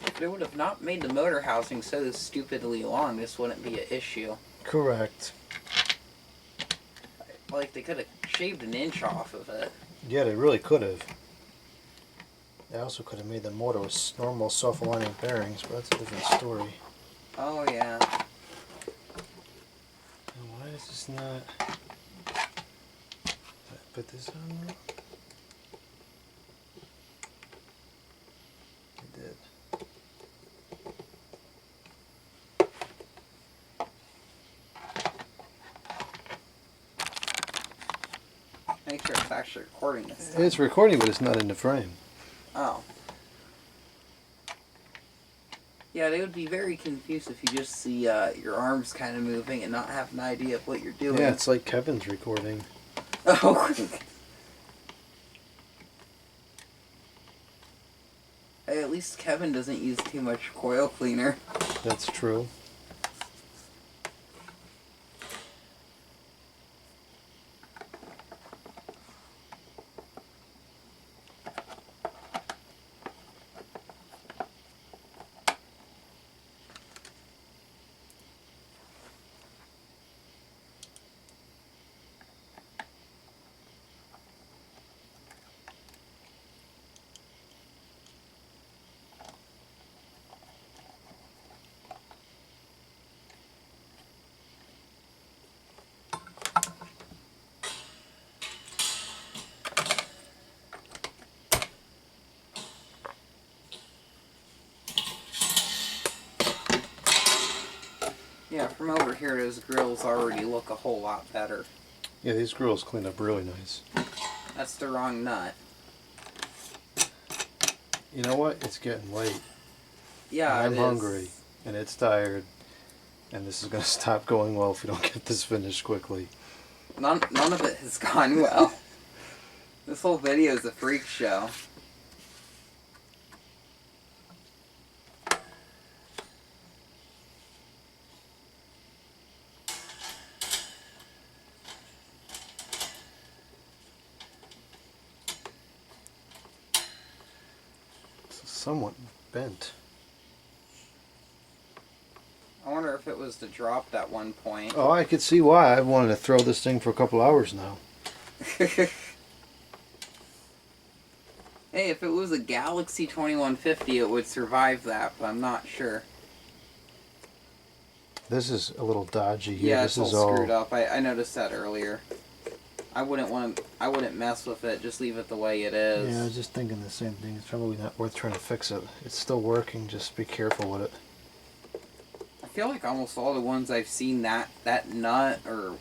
If it would have not made the motor housing so stupidly long, this wouldn't be an issue. Correct. feel like they could have shaved an inch off of it. Yeah, they really could have. They also could have made the motor with normal self-aligning bearings, but that's a different story. Oh yeah. And why is this not... Did I put this on wrong? I did. Make sure it's actually recording this time. It's recording, but it's not in the frame. Oh. Yeah, they would be very confused if you just see your arms kind of moving and not have an idea of what you're doing. Yeah, it's like Kevin's recording. Oh. Hey, at least Kevin doesn't use too much coil cleaner. That's true. Yeah, from over here, those grills already look a whole lot better. Yeah, these grills clean up really nice. That's the wrong nut. You know what? It's getting late. Yeah, I'm it is. hungry, and it's tired, and this is going to stop going well if we don't get this finished quickly. None of it has gone well. This whole video is a freak show. It's somewhat bent. I wonder if it was dropped at one point. Oh, I could see why. I've wanted to throw this thing for a couple hours now. Hey, if it was a Galaxy 2150, it would survive that, but I'm not sure. This is a little dodgy here. Yeah, This it's is all all screwed up. I noticed that earlier. I wouldn't mess with it. Just leave it the way it is. Yeah, I was just thinking the same thing. It's probably not worth trying to fix it. It's still working. Just be careful with it. I feel like almost all the ones I've seen that nut or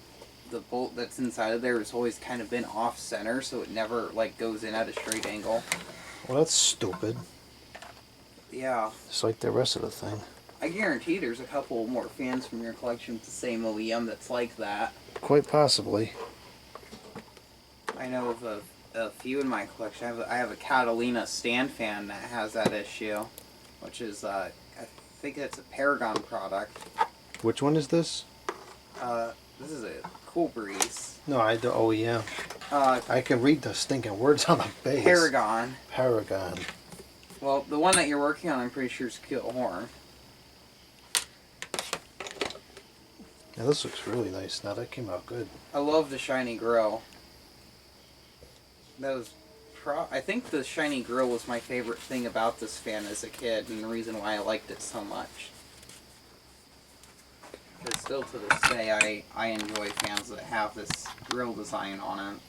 the bolt that's inside of there has always kind of been off center, so it never like goes in at a straight angle. Well, that's stupid. Yeah. Just like the rest of the thing. I guarantee there's a couple more fans from your collection with the same OEM that's like that. Quite possibly. I know of a few in my collection. I have a Catalina stand fan that has that issue, which is I think it's a Paragon product. Which one is this? This is a Cool Breeze. No, I do. Oh, yeah. I can read the stinking words on the base. Paragon. Paragon. Well, the one that you're working on, I'm pretty sure is Kill Horn. Now this looks really nice. Now that came out good. I love the shiny grill. That was I think the shiny grill was my favorite thing about this fan as a kid, and the reason why I liked it so much. But still to this day, I enjoy fans that have this grill design on it.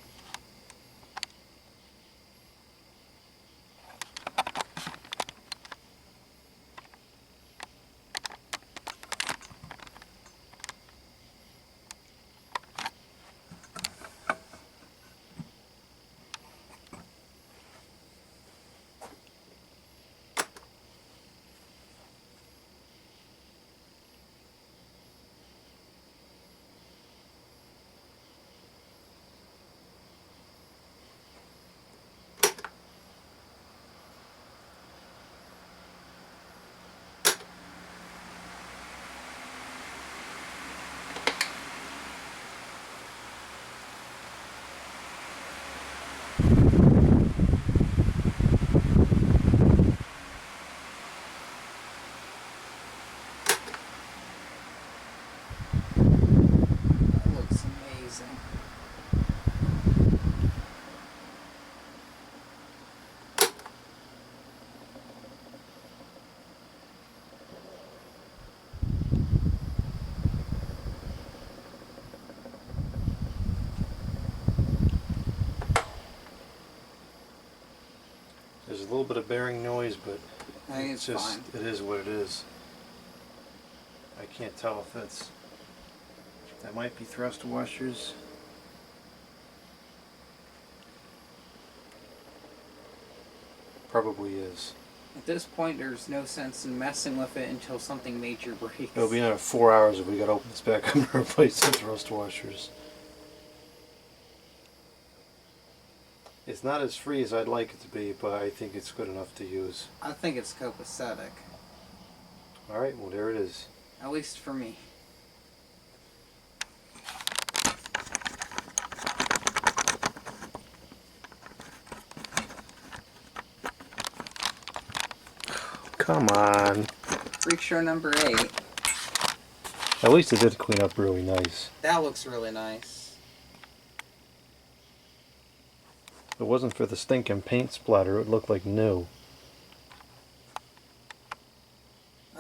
There's a little bit of bearing noise, but I think it's it's just, fine. it is what it is. I can't tell if that might be thrust washers. Probably is. At this point, there's no sense in messing with it until something major breaks. It'll be another 4 hours if we gotta open this back up and replace the thrust washers. It's not as free as I'd like it to be, but I think it's good enough to use. I think it's copacetic. Alright, well there it is. At least for me. Come on. Freak show number 8. At least it did clean up really nice. That looks really nice. If it wasn't for the stinking paint splatter, it would look like new.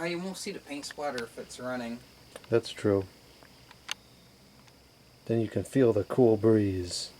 You won't see the paint splatter if it's running. That's true. Then you can feel the cool breeze.